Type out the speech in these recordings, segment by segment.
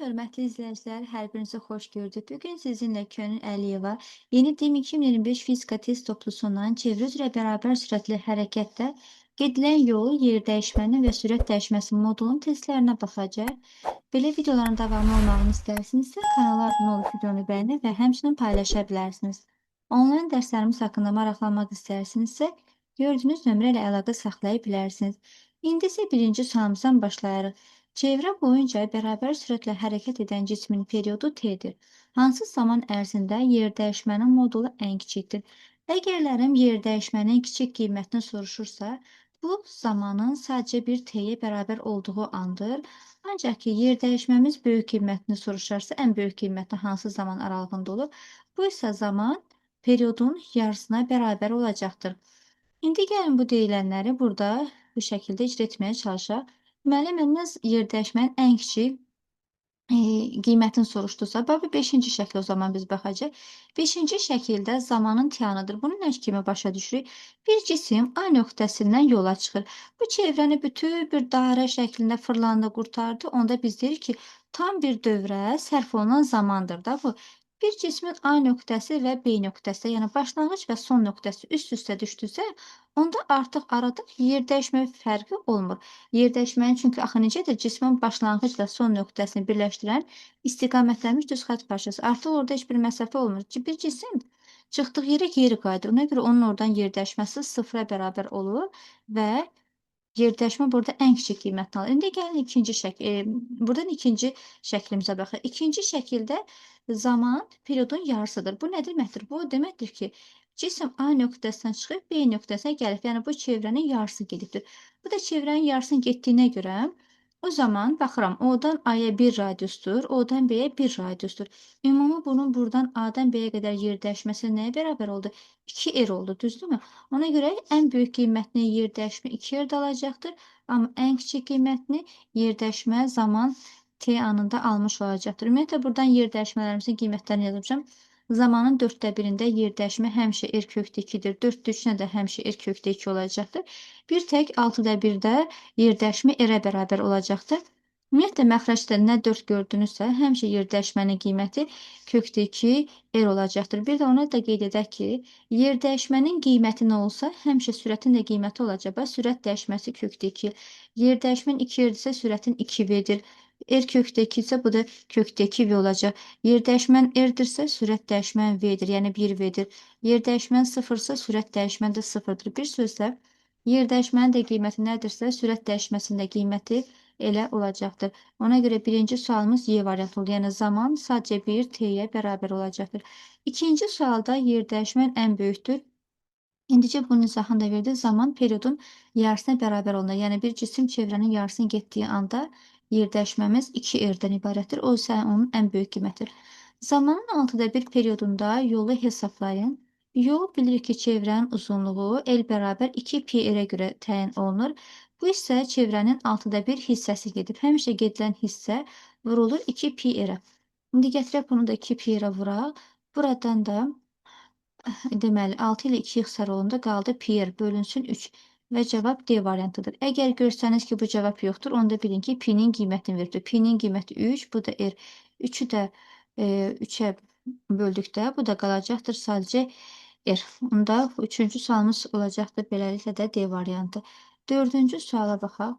Hörmətli izləyicilər, hər birinizi xoş gördük. Bugün sizinlə Könül Əliyeva yeni TİM 2025 fizika test toplusundan çevre üzrə bərabər sürətli hərəkətdə gedilən yol, yer dəyişməni və sürət dəyişməsi modulunun testlərinə baxacaq. Belə videoların davamlı olmağını istərsinizsə, kanala abunə olub videonu bəyənə və həmçinin paylaşa bilərsiniz. Onlayn dərslərimiz haqqında maraqlanmaq istərsinizsə, gördüyünüz nömrə ilə əlaqə saxlaya bilərsiniz. İndi isə birinci sualımızdan başlayarıq. Çevrə boyunca bərabər sürətlə hərəkət edən cismin periodu t-dir. Hansı zaman ərzində yer dəyişmənin modulu ən kiçikdir? Əgərlərim yer dəyişmənin kiçik qiymətini soruşursa, bu zamanın sadəcə bir t-yə bərabər olduğu andır. Ancaq ki, yer dəyişməmiz böyük qiymətini soruşarsa, ən böyük qiyməti hansı zaman aralığında olur? Bu isə zaman periodun yarısına bərabər olacaqdır. İndi gəlin bu deyilənləri burada bu şəkildə icra etməyə çalışaq. Deməli, məndən yer dəyişmənin ən kiçik qiymətini soruşdusa, bu 5-ci şəklə o zaman biz baxacağıq. 5-ci şəkildə zamanın tiyanıdır. Bunu nə kimi başa düşürük? Bir cisim A nöqtəsindən yola çıxır. Bu çevrəni bütün bir dairə şəklində fırlandı, qurtardı. Onda biz deyirik ki, tam bir dövrə sərf olunan zamandır da bu. Bir cismin A nöqtəsi və B nöqtəsi, yəni başlanğıc və son nöqtəsi üst-üstə düşdüsə, onda artıq arada yer dəyişmə fərqi olmur. Yer dəyişmənin çünki axı necədir? Cismin başlanğıc və son nöqtəsini birləşdirən istiqamətlənmiş düz xətt parçası. Artıq orada heç bir məsafə olmur. Bir cisim çıxdığı yerə geri qayıdır. Ona görə onun oradan yer dəyişməsi sıfıra bərabər olur və yerdəşmə burada ən kiçik qiymətini alır. İndi gəlin buradan ikinci şəklimizə baxaq. İkinci şəkildə zaman periodun yarısıdır. Bu nə deməkdir? Bu o deməkdir ki, cisim A nöqtəsindən çıxıb B nöqtəsinə gəlib. Yəni bu çevrənin yarısı gedibdir. Bu da çevrənin yarısını getdiyinə görə o zaman baxıram, O'dan A-ya 1 radiusdur, O'dan B-yə 1 radiusdur. Ümumi bunun buradan A-dan B-yə qədər yer dəyişməsi nəyə bərabər oldu? 2R oldu, düzdürmü? Ona görə ən böyük qiymətini yer dəyişmə 2R-də alacaqdır. Amma ən kiçik qiymətini yer dəyişmə zaman T anında almış olacaqdır. Ümumiyyətlə, buradan yer dəyişmələrimizin qiymətlərini yazmışam. Zamanın 1/4-də yer dəyişmə həmişə R kökdə 2-dir. 4/3-ünə də həmişə R kökdə 2 olacaqdır. Bir tək 6/1-də yer dəyişmə R-ə bərabər olacaqdır. Ümumiyyətlə, məxrəcdə nə 4 gördünüzsə, həmişə yer dəyişmənin qiyməti kökdə 2 R olacaqdır. Bir də ona da qeyd edək ki, yer dəyişmənin qiyməti nə olsa, həmişə sürətin də qiyməti olacaq. Bax, sürət dəyişməsi kökdə 2. Yer dəyişmən 2R-dirsə, sürətin 2V-dir. R kökdə 2 isə bu da kökdə 2V olacaq. Yer dəyişmən R-dirsə, sürət dəyişmən V-dir, yəni 1V-dir. Yer dəyişmən 0-sa, sürət dəyişmən də 0-dır. Bir sözlə, yer dəyişmənin də qiyməti nədirsə, sürət dəyişməsinin də qiyməti elə olacaqdır. Ona görə birinci sualımız Y variantı oldu. Yəni zaman sadəcə 1 T-yə bərabər olacaqdır. İkinci sualda yer dəyişmən ən böyükdür. İndicə bunun izahını da verdi. Zaman periodun yarısına bərabər olunur. Yəni bir cisim çevrənin yarısını getdiyi anda yer dəyişməmiz 2R-dən ibarətdir. O isə onun ən böyük qiymətidir. Zamanın 6/1 periodunda yolu hesablayın. Yol bilirik ki, çevrənin uzunluğu L bərabər 2πr-ə görə təyin olunur. Bu isə çevrənin 6/1 hissəsi gedib. Həmişə gedilən hissə vurulur 2πr-ə. İndi gətirək bunu da 2πr-ə vuraq. Buradan da deməli, 6 ilə 2 ixtisar olundu, qaldı πr bölünsün 3 və cavab D variantıdır. Əgər görsəniz ki, bu cavab yoxdur, onda bilin ki, pi-nin qiymətini veribdir. Pi-nin qiyməti 3, bu da R. 3-ü də 3-ə böldükdə bu da qalacaqdır sadəcə R. Onda üçüncü sualımız olacaqdır, beləliklə də D variantı. Dördüncü suala baxaq.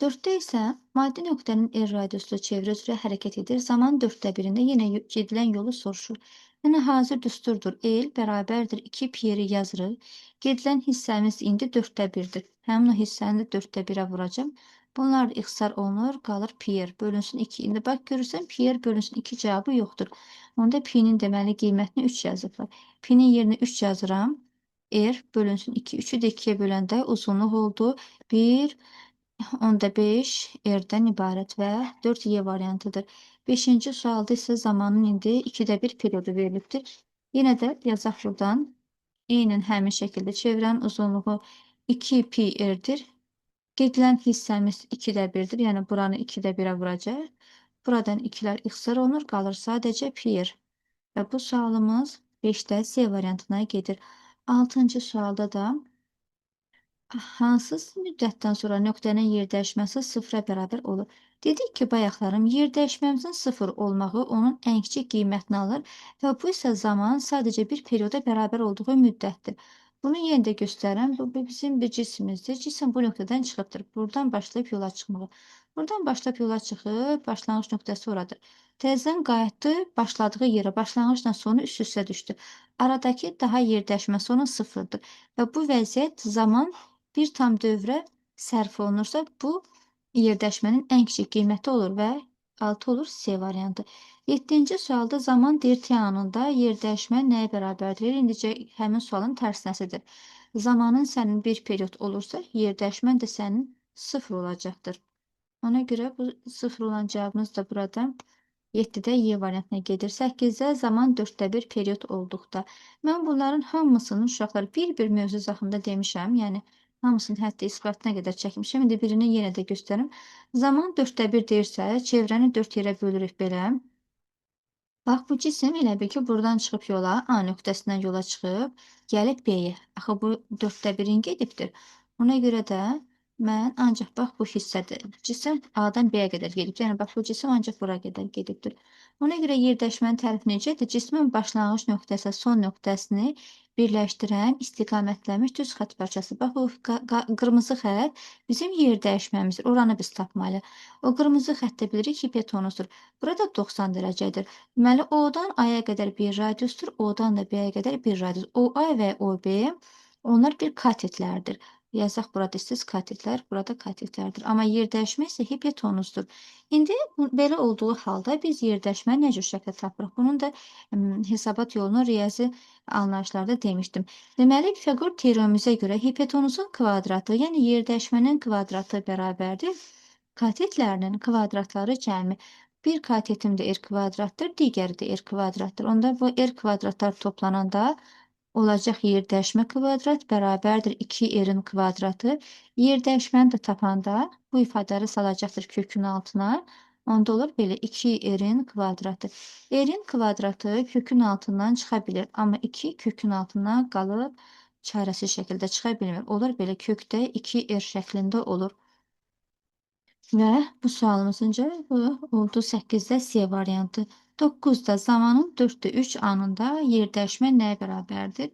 4-də isə maddi nöqtənin R radiuslu çevrə üzrə hərəkət edir. Zaman 1/4-də yenə gedilən yolu soruşur. Yəni, hazır düsturdur. L bərabərdir 2π-ri yazırıq. Gedilən hissəmiz indi 4/1-dir. Həmin o hissəni də 4/1-ə vuracam. Bunlar da ixtisar olunur, qalır πr bölünsün 2. İndi bax, görürsən, πr bölünsün 2 cavabı yoxdur. Onda pi-nin deməli qiymətini 3 yazıblar. Pi-nin yerinə 3 yazıram. R bölünsün 2. 3-ü də 2-yə böləndə uzunluq oldu. 1 Onda 5 R-dən ibarət və 4 Y variantıdır. 5-ci sualda isə zamanın indi 2/1 periodu verilibdir. Yenə də yazaq buradan. Eynən həmin şəkildə çevrənin uzunluğu 2πr-dir. Gedilən hissəmiz 2/1-dir. Yəni buranı 2/1-ə vuracaq. Buradan 2-lər ixtisar olunur, qalır sadəcə πr. Və bu sualımız 5-də C variantına gedir. 6-cı sualda da hansı müddətdən sonra nöqtənin yer dəyişməsi sıfıra bərabər olur? Dedik ki bayaqlarım yer dəyişməmizin sıfır olmağı onun ən kiçik qiymətini alır və bu isə zaman sadəcə bir perioda bərabər olduğu müddətdir. Bunu yenə də göstərəm. Bu bizim bir cisimimizdir. Cisim bu nöqtədən çıxıbdır. Buradan başlayıb yola çıxmağa. Buradan başlayıb yola çıxıb, başlanğıc nöqtəsi oradır. Təzədən qayıtdı, başladığı yerə, başlanğıcla sonu üst-üstə düşdü. Aradakı daha yer dəyişməsi onun sıfırdır və bu vəziyyət zaman bir tam dövrə sərf olunursa, bu yerdəşmənin ən kiçik qiyməti olur və 6 olur C variantı. 7-ci sualda zaman deyir T anında yerdəşmə nəyə bərabərdir? İndicə həmin sualın tərsinəsidir. Zamanın sənin bir period olursa, yerdəşmən də sənin 0 olacaqdır. Ona görə bu 0 olan cavabımız da burada 7-də Y variantına gedir. 8-də zaman 4də 1 period olduqda. Mən bunların hamısının uşaqlar bir-bir mövzu zaxında demişəm. Yəni hamısının hətta isbatına qədər çəkmişəm. İndi birini yenə də göstərim. Zaman 4də 1 deyirsə, çevrəni 4 yerə bölürük belə. Bax, bu cisim elə bil ki, buradan çıxıb yola, A nöqtəsindən yola çıxıb, gəlib B-yə. Axı, bu 4də 1-in gedibdir. Ona görə də mən ancaq bax, bu hissədir. Cisim A-dan B-yə qədər gedib. Yəni, bax, bu cisim ancaq bura qədər gedibdir. Ona görə yerdəşmənin tərifi necədir? Cismin başlanğıc nöqtəsi, son nöqtəsini birləşdirən istiqamətlənmiş düz xətt parçası. Bax, o qırmızı xətt bizim yerdəyişməmizdir. Oranı biz tapmalıyıq. O qırmızı xəttdə bilirik hipotenuzdur. Burada 90 dərəcədir. Deməli, O-dan A-ya qədər bir radiusdur, O-dan da B-yə qədər bir radius. OA və OB onlar bir katetlərdir. Yazaq burada istəyirsiniz katetlər, burada katetlərdir. Amma yerdəyişmə isə hipotenuzdur. İndi belə olduğu halda biz yerdəyişməni nə cür şəkildə tapırıq? Bunun da hesabat yolunu riyazi anlayışlarda demişdim. Deməli, Pifaqor teoremimizə görə hipotenuzun kvadratı, yəni yerdəyişmənin kvadratı bərabərdir katetlərinin kvadratları cəmi. Bir katetim də R kvadratdır, digəri də R kvadratdır. Onda bu R kvadratlar toplananda olacaq yerdəyişmə kvadrat bərabərdir 2 R-in kvadratı. Yerdəyişməni də tapanda bu ifadələri salacaqdır kökün altına. Onda olur belə 2R-in kvadratı. R-in kvadratı kökün altından çıxa bilir. Amma 2 kökün altından qalıb çarəsiz şəkildə çıxa bilmir. Olur belə kökdə 2R şəklində olur. Və bu sualımızın cavabı oldu 8-də C variantı. 9-da zamanın 4də 3 anında yerdəyişmə nəyə bərabərdir?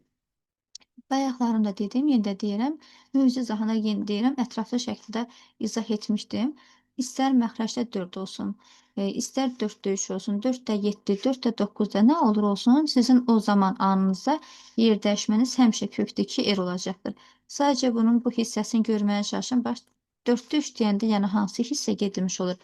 Bayaqlarında dedim, yenə də deyirəm. Mövzu izahına yenə deyirəm, ətraflı şəkildə izah etmişdim. İstər məxrəcdə 4 olsun, istər 4də 3 olsun, 4də 7, 4də 9-da nə olur olsun, sizin o zaman anınızda yerdəyişməniz həmişə kökdə 2R olacaqdır. Sadəcə bunun bu hissəsini görməyə çalışın. Bax, 4də 3 deyəndə yəni hansı hissə gedilmiş olur?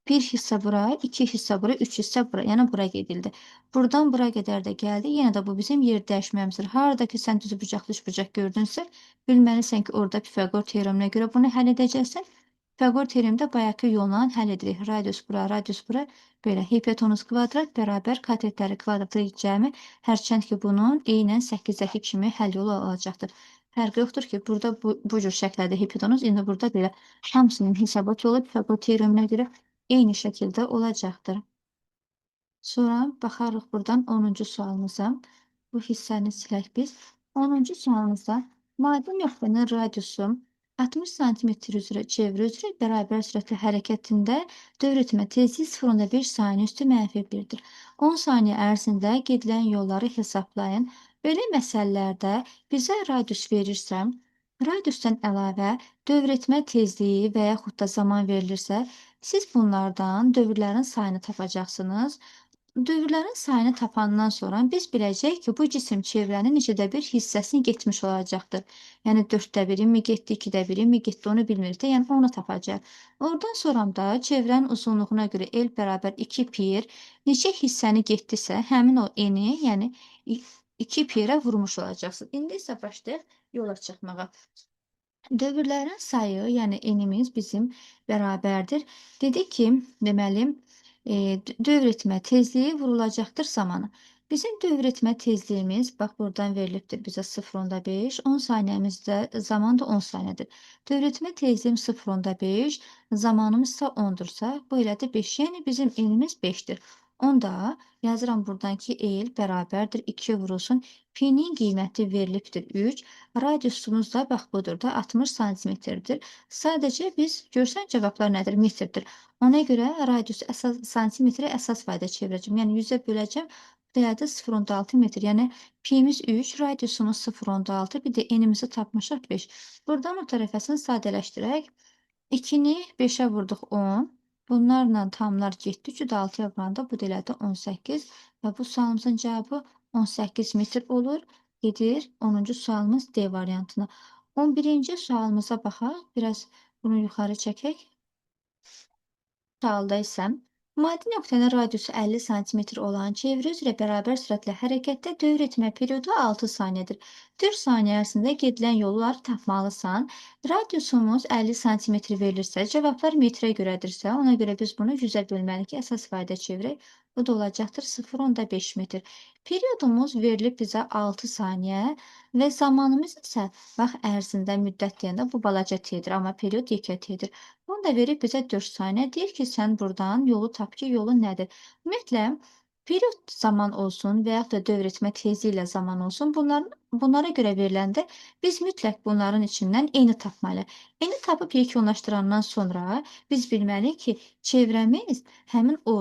Bir hissə bura, 2 hissə bura, 3 hissə bura. Yəni bura gedildi. Buradan bura qədər də gəldi. Yenə də bu bizim yer dəyişməyimizdir. Harada ki sən düz bucaq, düz bucaq gördünsə, bilməlisən ki, orada Pifaqor teoreminə görə bunu həll edəcəksən. Pifaqor teoremdə bayaqkı yolla həll edirik. Radius bura, radius bura. Belə hipotenuz kvadrat bərabər katetləri kvadratı cəmi. Hərçənd ki, bunun eynən 8-dəki kimi həll yolu olacaqdır. Fərqi yoxdur ki, burada bu cür şəkildə hipotenuz, indi burada belə hamısının hesabat yolu Pifaqor teoreminə görə eyni şəkildə olacaqdır. Sonra baxarıq buradan 10-cu sualımıza. Bu hissəni silək biz. 10-cu sualımızda maddi nöqtənin radiusu 60 sm üzrə çevrə üzrə bərabər sürətlə hərəkətində dövr etmə tezliyi 0,1 saniyə üstü -1-dir. 10 saniyə ərzində gedilən yolları hesablayın. Belə məsələlərdə bizə radius verirsə, radiusdan əlavə dövr etmə tezliyi və yaxud da zaman verilirsə, siz bunlardan dövrlərin sayını tapacaqsınız. Dövrlərin sayını tapandan sonra biz biləcəyik ki, bu cisim çevrənin neçədə bir hissəsini getmiş olacaqdır. Yəni 4də 1-i mi getdi, 2də 1-i mi getdi, onu bilmirik də, yəni onu tapacaq. Oradan sonra da çevrənin uzunluğuna görə L bərabər 2 pir neçə hissəni getdisə, həmin o N-i, yəni 2 pirə vurmuş olacaqsınız. İndi isə başlayaq yola çıxmağa. Dövrlərin sayı, yəni enimiz bizim bərabərdir. Dedik ki, deməli, dövr etmə tezliyi vurulacaqdır zamanı. Bizim dövr etmə tezliyimiz, bax, buradan verilibdir bizə 0,5, 10 saniyəmizdə zaman da 10 saniyədir. Dövr etmə tezliyim 0,5, zamanımız isə 10-dursa, bu elədir 5, yəni bizim enimiz 5-dir. Onda yazıram buradan ki el bərabərdir 2 vurulsun. P'nin qiyməti verilibdir 3. Radiusumuz da bax budur da 60 santimetrdir. Sadəcə biz görsən cavablar nədir? Metrdir. Ona görə radiusu əsas santimetrə əsas fayda çevirəcəm. Yəni 100-ə böləcəm. Değerdə 0,6 metr. Yəni pi'miz 3, radiusumuz 0,6, bir də enimizi tapmışıq 5. Buradan o tərəfəsini sadələşdirək. 2-ni 5'ə vurduq 10. Bunlarla tamlar getdi. 3-ü də 6-ya vuranda bu da elədi 18 və bu sualımızın cavabı 18 metr olur. Gedir 10-cu sualımız D variantına. 11-ci sualımıza baxaq. Biraz bunu yuxarı çəkək. Sualda isə maddi nöqtənin radiusu 50 sm olan çevre üzrə bərabər sürətlə hərəkətdə dövr etmə periodu 6 saniyədir. 4 saniyə ərzində gedilən yolları tapmalısan. Radiusumuz 50 sm verilirsə, cavablar metrə görədirsə, ona görə biz bunu 100-ə bölməliyik ki, əsas fayda çevirək. Bu da olacaqdır 0,5 metr. Periodumuz verilib bizə 6 saniyə və zamanımız isə vaxt ərzində müddət deyəndə bu balaca t-dir, amma period yekə t-dir. Bunu da verib bizə 4 saniyə. Deyir ki, sən buradan yolu tap ki, yolu nədir? Ümumiyyətlə, period zaman olsun və yaxud da dövr etmə tezi ilə zaman olsun, bunlara görə veriləndə biz mütləq bunların içindən eni tapmalıyıq. Eni tapıb yekunlaşdırandan sonra biz bilməliyik ki, çevrəmiz həmin o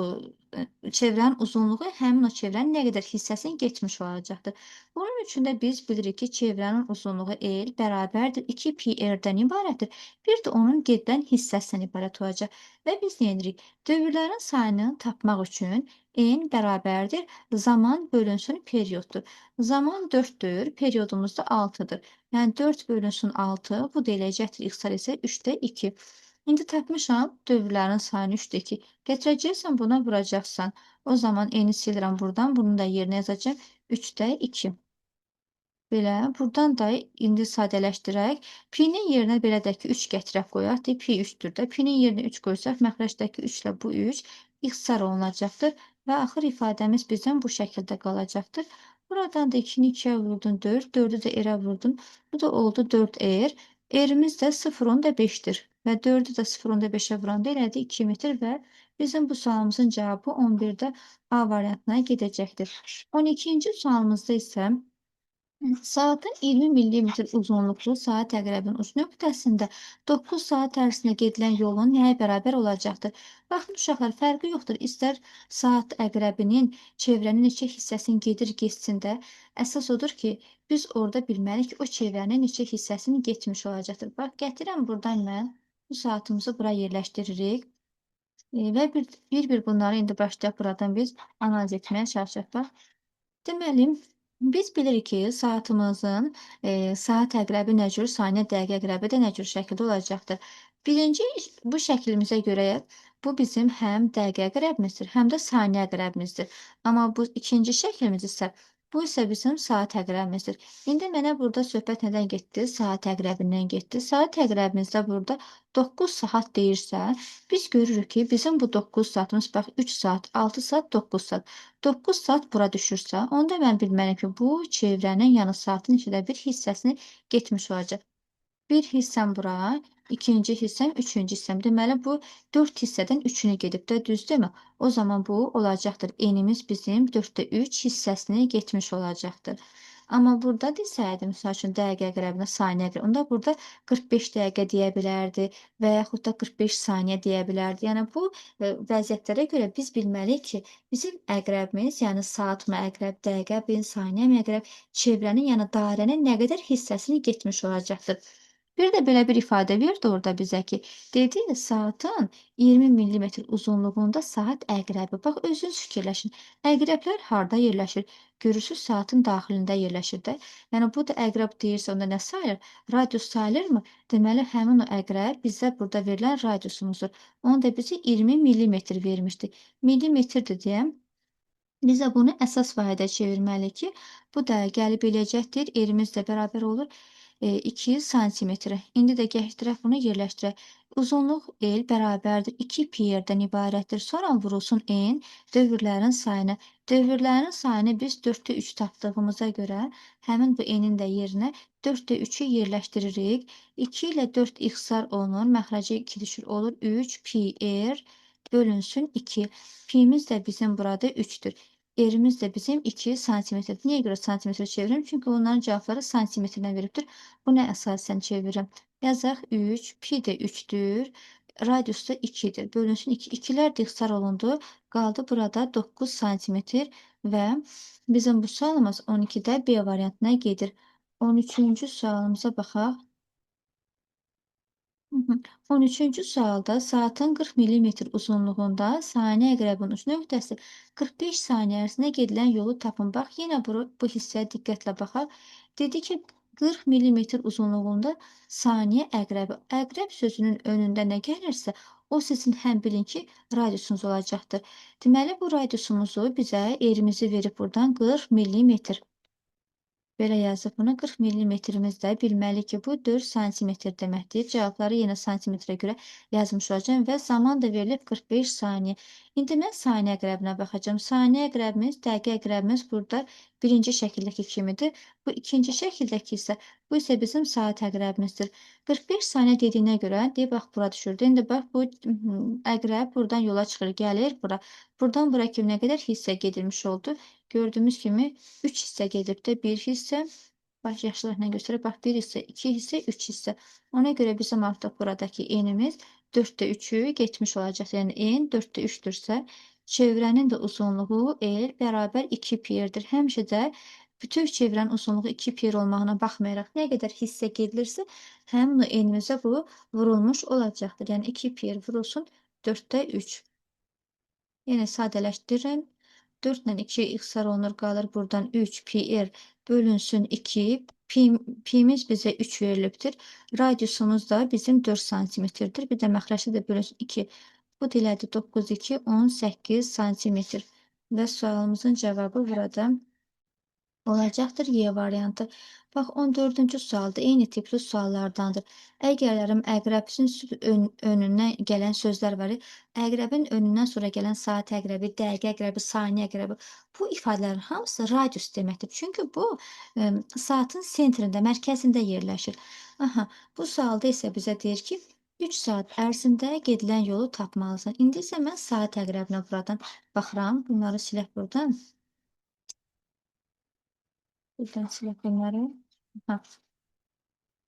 çevrənin uzunluğu həmin o çevrənin nə qədər hissəsini getmiş olacaqdır. Bunun üçün də biz bilirik ki, çevrənin uzunluğu L bərabərdir 2 pi r-dən ibarətdir. Bir də onun gedilən hissəsindən ibarət olacaq. Və biz nə edirik? Dövrlərin sayını tapmaq üçün n bərabərdir zaman bölünsün perioddur. Zaman 4-dür, periodumuz da 6-dır. Yəni 4 bölünsün 6, bu da eləyəcəkdir x-lar isə 3-də 2. İndi tapmışam dövrlərin sayını 3-də 2. Gətirəcəksən buna vuracaqsan. O zaman eni silirəm buradan, bunu da yerinə yazacağım. 3-də 2. Belə, buradan da indi sadələşdirək. Pi-nin yerinə belə də ki, 3 gətirək qoyaq. De, pi 3-dür də. Pi-nin yerinə 3 qoysaq, məxrəcdəki 3 ilə bu 3 ixtisar olunacaqdır. Və axır ifadəmiz bizim bu şəkildə qalacaqdır. Buradan da 2-ni 2-yə vurdun 4, 4-ü də r-ə vurdun. Bu da oldu 4r. R-imiz də 0,5-dir. Və 4-ü də 0,5-ə vuranda elədi 2 metr və bizim bu sualımızın cavabı 11-də A variantına gedəcəkdir. 12-ci sualımızda isə saatın 20 millimetr uzunluqlu saat əqrəbinin uç nöqtəsində 9 saat ərzində gedilən yolun nəyə bərabər olacaqdır? Baxın uşaqlar, fərqi yoxdur. İstər saat əqrəbinin çevrənin neçə hissəsini gedir, getsin də. Əsas odur ki, biz orada bilməliyik ki, o çevrənin neçə hissəsini getmiş olacaqdır. Bax, gətirəm buradan mən bu saatımızı bura yerləşdiririk. Və bir-bir bunları indi başlayaq buradan biz analiz etməyə çalışaq. Bax, deməli, biz bilirik ki, saatımızın saat əqrəbi nə cür, saniyə dəqiqə əqrəbi də nə cür şəkildə olacaqdır. Birinci bu şəklimizə görə bu bizim həm dəqiqə əqrəbimizdir, həm də saniyə əqrəbimizdir. Amma bu ikinci şəklimiz isə bu isə bizim saat əqrəbimizdir. İndi mənə burada söhbət nədən getdi? Saat əqrəbindən getdi. Saat əqrəbimizdə burada 9 saat deyirsə, biz görürük ki, bizim bu 9 saatımız, bax 3 saat, 6 saat, 9 saat. 9 saat bura düşürsə, onda mən bilməliyəm ki, bu çevrənin, yəni saatın içində bir hissəsini getmiş olacaq. Bir hissəm bura, ikinci hissəm, üçüncü hissəm. Deməli, bu 4 hissədən 3-ünü gedib də, düzdürmü? O zaman bu olacaqdır. Enimiz bizim 4-də 3 hissəsini getmiş olacaqdır. Amma burada desəydim, misal üçün, dəqiqə əqrəbinə saniyə əqrəbinə, onda burada 45 dəqiqə deyə bilərdi və yaxud da 45 saniyə deyə bilərdi. Yəni, bu vəziyyətlərə görə biz bilməliyik ki, bizim əqrəbimiz, yəni saat mı əqrəb, dəqiqə bin, saniyə mi əqrəb, çevrənin, yəni dairənin nə qədər hissəsini getmiş olacaqdır. Bir də belə bir ifadə verdi orada bizə ki, dedi saatın 20 millimetr uzunluğunda saat əqrəbi. Bax, özünüz fikirləşin. Əqrəblər harda yerləşir? Görürsüz, saatın daxilində yerləşir də. Yəni, bu da əqrəb deyirsə, onda nə sayılır? Radius sayılırmı? Deməli, həmin o əqrəb bizə burada verilən radiusumuzdur. Onu da bizə 20 millimetr vermişdi. Millimetrdir deyəm. Bizə bunu əsas vahədə çevirməliyik ki, bu da gəlib eləyəcəkdir. Erimiz də bərabər olur 2 santimetrə. İndi də gətirək bunu yerləşdirək. Uzunluq L bərabərdir 2 pi r-dən ibarətdir. Sonra vurulsun n dövrlərin sayını. Dövrlərin sayını biz 4-də 3 tapdığımıza görə həmin bu n-in də yerinə 4-də 3-ü yerləşdiririk. 2 ilə 4 ixtisar olunur. Məxrəcə 2 düşür. Olur 3 pi r bölünsün 2. Pimiz də bizim burada 3'tür. Erimiz də bizim 2 santimetrdir. Niyə görə santimetrə çevirirəm? Çünki onların cavabları santimetrdən veribdir. Buna əsasən çevirirəm. Yazaq 3, pi də 3'dür. Radius da 2'dir. Bölünsün 2. 2'lər də ixtisar olundu. Qaldı burada 9 santimetr və bizim bu sualımız 12-də B variantına gedir. 13-cü sualımıza baxaq. 13-cü sualda saatın 40 millimetr uzunluğunda saniyə əqrəbinin uç nöqtəsi 45 saniyə ərzində gedilən yolu tapın. Bax, yenə bu hissəyə diqqətlə baxaq. Dedi ki, 40 millimetr uzunluğunda saniyə əqrəbi. Əqrəb sözünün önündə nə gəlirsə, o sizin həm bilin ki, radiusunuz olacaqdır. Deməli, bu radiusumuzu bizə erimizi verib buradan 40 millimetr. Belə yazıb buna 40 millimetrimiz də bilməli ki, bu 4 santimetr deməkdir. Cavabları yenə santimetrə görə yazmış olacağam və zaman da verilib 45 saniyə. İndi mən saniyə əqrəbinə baxacağım. Saniyə əqrəbimiz, dəqiqə əqrəbimiz burada birinci şəkildəki kimidir. Bu ikinci şəkildəki isə bu isə bizim saat əqrəbimizdir. 45 saniyə dediyinə görə, deyib bax bura düşürdü. İndi bax bu əqrəb buradan yola çıxır, gəlir bura. Buradan bura kimi nə qədər hissə gedilmiş oldu? Gördüyümüz kimi 3 hissə gedibdir. Bir hissə, baş yaşlarına göstərib, bax 1 hissə, 2 hissə, 3 hissə. Ona görə bizim artıq buradakı enimiz 4də 3'ü getmiş olacaq. Yəni en 4də 3'dürsə, çevrənin də uzunluğu el bərabər 2 piyerdir. Həmişə də bütöv çevrənin uzunluğu 2 piyer olmağına baxmayaraq, nə qədər hissə gedilirsə, həmin o enimizə bu vurulmuş olacaqdır. Yəni 2 piyer vurulsun 4də 3. Yenə sadələşdirirəm. 4 ilə 2 ixtisar olunur, qalır buradan 3 pi r bölünsün 2. Pimiz bizə 3 verilibdir. Radiusumuz da bizim 4 santimetrdir. Bir də məxrəcdə də bölünsün 2. Bu dilədi 9, 2, 18 santimetr. Və sualımızın cavabı burada olacaqdır Y variantı. Bax, 14-cü sualda eyni tipli suallardandır. Əgərlərim əqrəbin önündən gələn sözlər var. Əqrəbin önündən sonra gələn saat əqrəbi, dəqiqə əqrəbi, saniyə əqrəbi. Bu ifadələrin hamısı radius deməkdir. Çünki bu saatın sentrində, mərkəzində yerləşir. Aha, bu sualda isə bizə deyir ki, 3 saat ərzində gedilən yolu tapmalısan. İndi isə mən saat əqrəbinə buradan baxıram. Bunları silək buradan. Buradan silək bunları. Ha,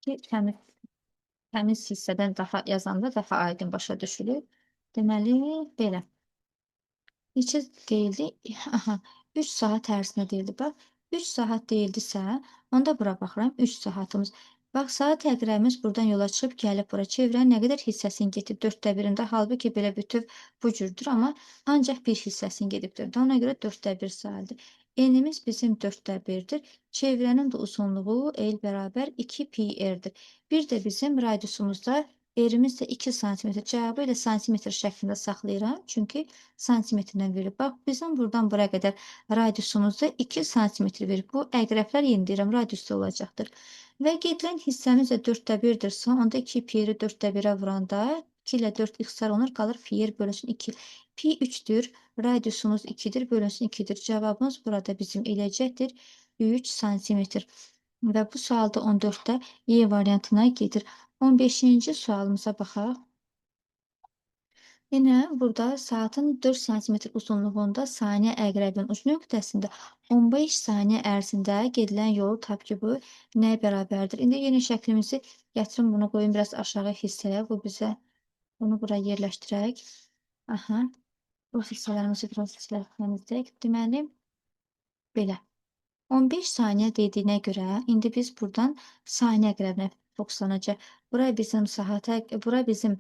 ki, təmiz hissədən daha yazanda daha aydın başa düşülür. Deməli, belə. Neçə deyildi? Aha, 3 saat ərzində deyildi. Bax, 3 saat deyildisə, onda bura baxıram, 3 saatımız. Bax, saat əqrəbimiz buradan yola çıxıb gəlib bura. Çevrənin nə qədər hissəsini getib? 4də 1-də. Halbuki belə bütöv bu cürdür, amma ancaq bir hissəsini gedibdir. Ona görə 4də 1 sayıldı. Enimiz bizim 4də 1-dir. Çevrənin də uzunluğu el bərabər 2 pi r-dir. Bir də bizim radiusumuzda erimiz də 2 santimetr. Cavabı elə santimetr şəklində saxlayıram. Çünki santimetrdən verib. Bax, bizim buradan bura qədər radiusumuzda 2 santimetr verib. Bu əqrəblər yeni deyirəm, radiusda olacaqdır. Və gedilən hissəmiz də 4də 1-dirsə, onda 2 piyeri 4də 1-ə vuranda 2 ilə 4 ixtisar olunur, qalır piyer bölünsün 2. Pi 3-dür, radiusumuz 2-dir, bölünsün 2-dir. Cavabımız burada bizim eləyəcəkdir 3 santimetr. Və bu sualda 14-də Y variantına gedir. 15-ci sualımıza baxaq. Yenə burada saatın 4 santimetr uzunluğunda saniyə əqrəbinin uc nöqtəsində 15 saniyə ərzində gedilən yolu tap ki, bu nəyə bərabərdir? İndi yeni şəklimizi gətirin, bunu qoyun biraz aşağı hissəyə. Bu bizə bunu bura yerləşdirək. Aha, bu hissələrimizi biraz siləkləmizdik. Deməli, belə. 15 saniyə dediyinə görə, indi biz buradan saniyə əqrəbinə fokuslanacaq. Bura bizim bura bizim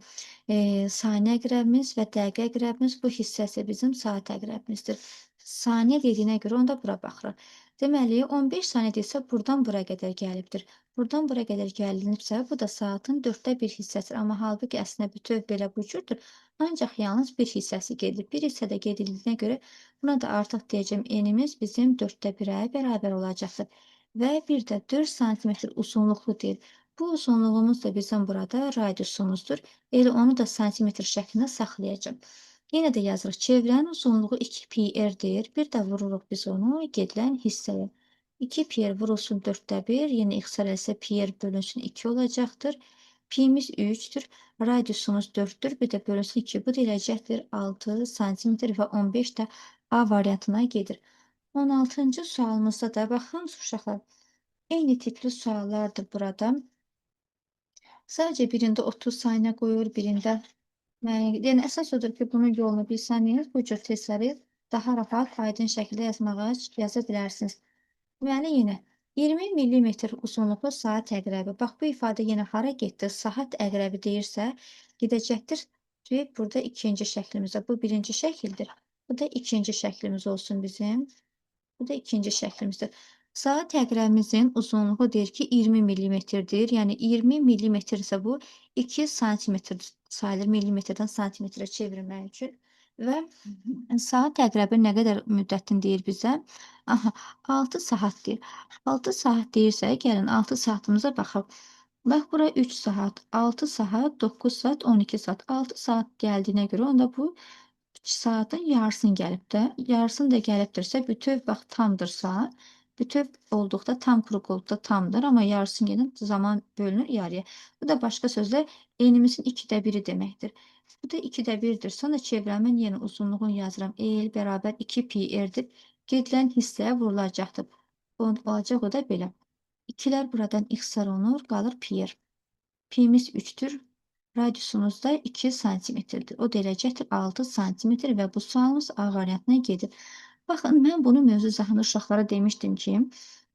saniyə əqrəbimiz və dəqiqə əqrəbimiz, bu hissəsi bizim saat əqrəbimizdir. Saniyə dediyinə görə onda bura baxırıq. Deməli, 15 saniyə desə, buradan bura qədər gəlibdir. Buradan bura qədər gəlinibsə, bu da saatın 4də 1 hissəsidir. Amma halbuki əslində bütöv belə bu cürdür. Ancaq yalnız bir hissəsi gedilib. Bir hissədə gedildiyinə görə buna da artıq deyəcəm, enimiz bizim 4də 1-ə bərabər olacaqdır. Və bir də 4 santimetr uzunluqlu deyil. Bu uzunluğumuz da bizim burada radiusumuzdur. Elə onu da santimetr şəklində saxlayacağım. Yenə də yazırıq. Çevrənin uzunluğu 2 pi r-dir. Bir də vururuq biz onu gedilən hissəyə. 2 pi r vurulsun 4də 1. Yenə ixtisar etse pi r bölünsün 2 olacaqdır. Pimiz 3'tür, radiusumuz 4'tür, bir də bölünsün 2. Bu da eləcəkdir 6 santimetr və 15 də A variantına gedir. 16-cı sualımızda da baxın uşaqlar, eyni tipli suallardır burada. Sadəcə birində 30 saniyə qoyur, birində yəni əsas odur ki, bunun yolunu bilsəniz, bu cür testləri daha rahat, aydın şəkildə yaza bilərsiniz. Deməli, yenə 20 millimetr uzunluqlu saat əqrəbi. Bax, bu ifadə yenə hara getdi? Saat əqrəbi deyirsə, gedəcəkdir burada ikinci şəklimizdə. Bu birinci şəkildir. Bu da ikinci şəklimiz olsun bizim. Bu da ikinci şəklimizdir. Saat əqrəbimizin uzunluğu deyir ki, 20 millimetrdir. Yəni 20 millimetr isə bu 2 santimetr sayılır. Millimetrdən santimetrə çevirmək üçün. Və saat əqrəbi nə qədər müddətini deyir bizə? Aha, 6 saat deyir. 6 saat deyirsə, gəlin 6 saatımıza baxaq. Bax, bura 3 saat, 6 saat, 9 saat, 12 saat. 6 saat gəldiyinə görə onda bu saatın yarısını gəlib də. Yarısını da gəlibdirsə, bütöv bax tamdırsa, bütöv olduqda, tam qrup olduqda tamdır. Amma yarısını yenə zaman bölünür yarıya. Bu da başqa sözlə enimizin 2də 1-i deməkdir. Bu da 2də 1-dir. Sonra çevrəmin yenə uzunluğunu yazıram. El bərabər 2 pi r-dir. Gedilən hissəyə vurulacaqdır. Olacaq o da belə. 2-lər buradan ixtisar olunur, qalır pi r. Pimiz 3'tür. Radiusumuz da 2 santimetrdir. O da eləcəkdir 6 santimetr və bu sualımız A variantına gedir. Baxın, mən bunu mövzu izahında uşaqlara demişdim ki,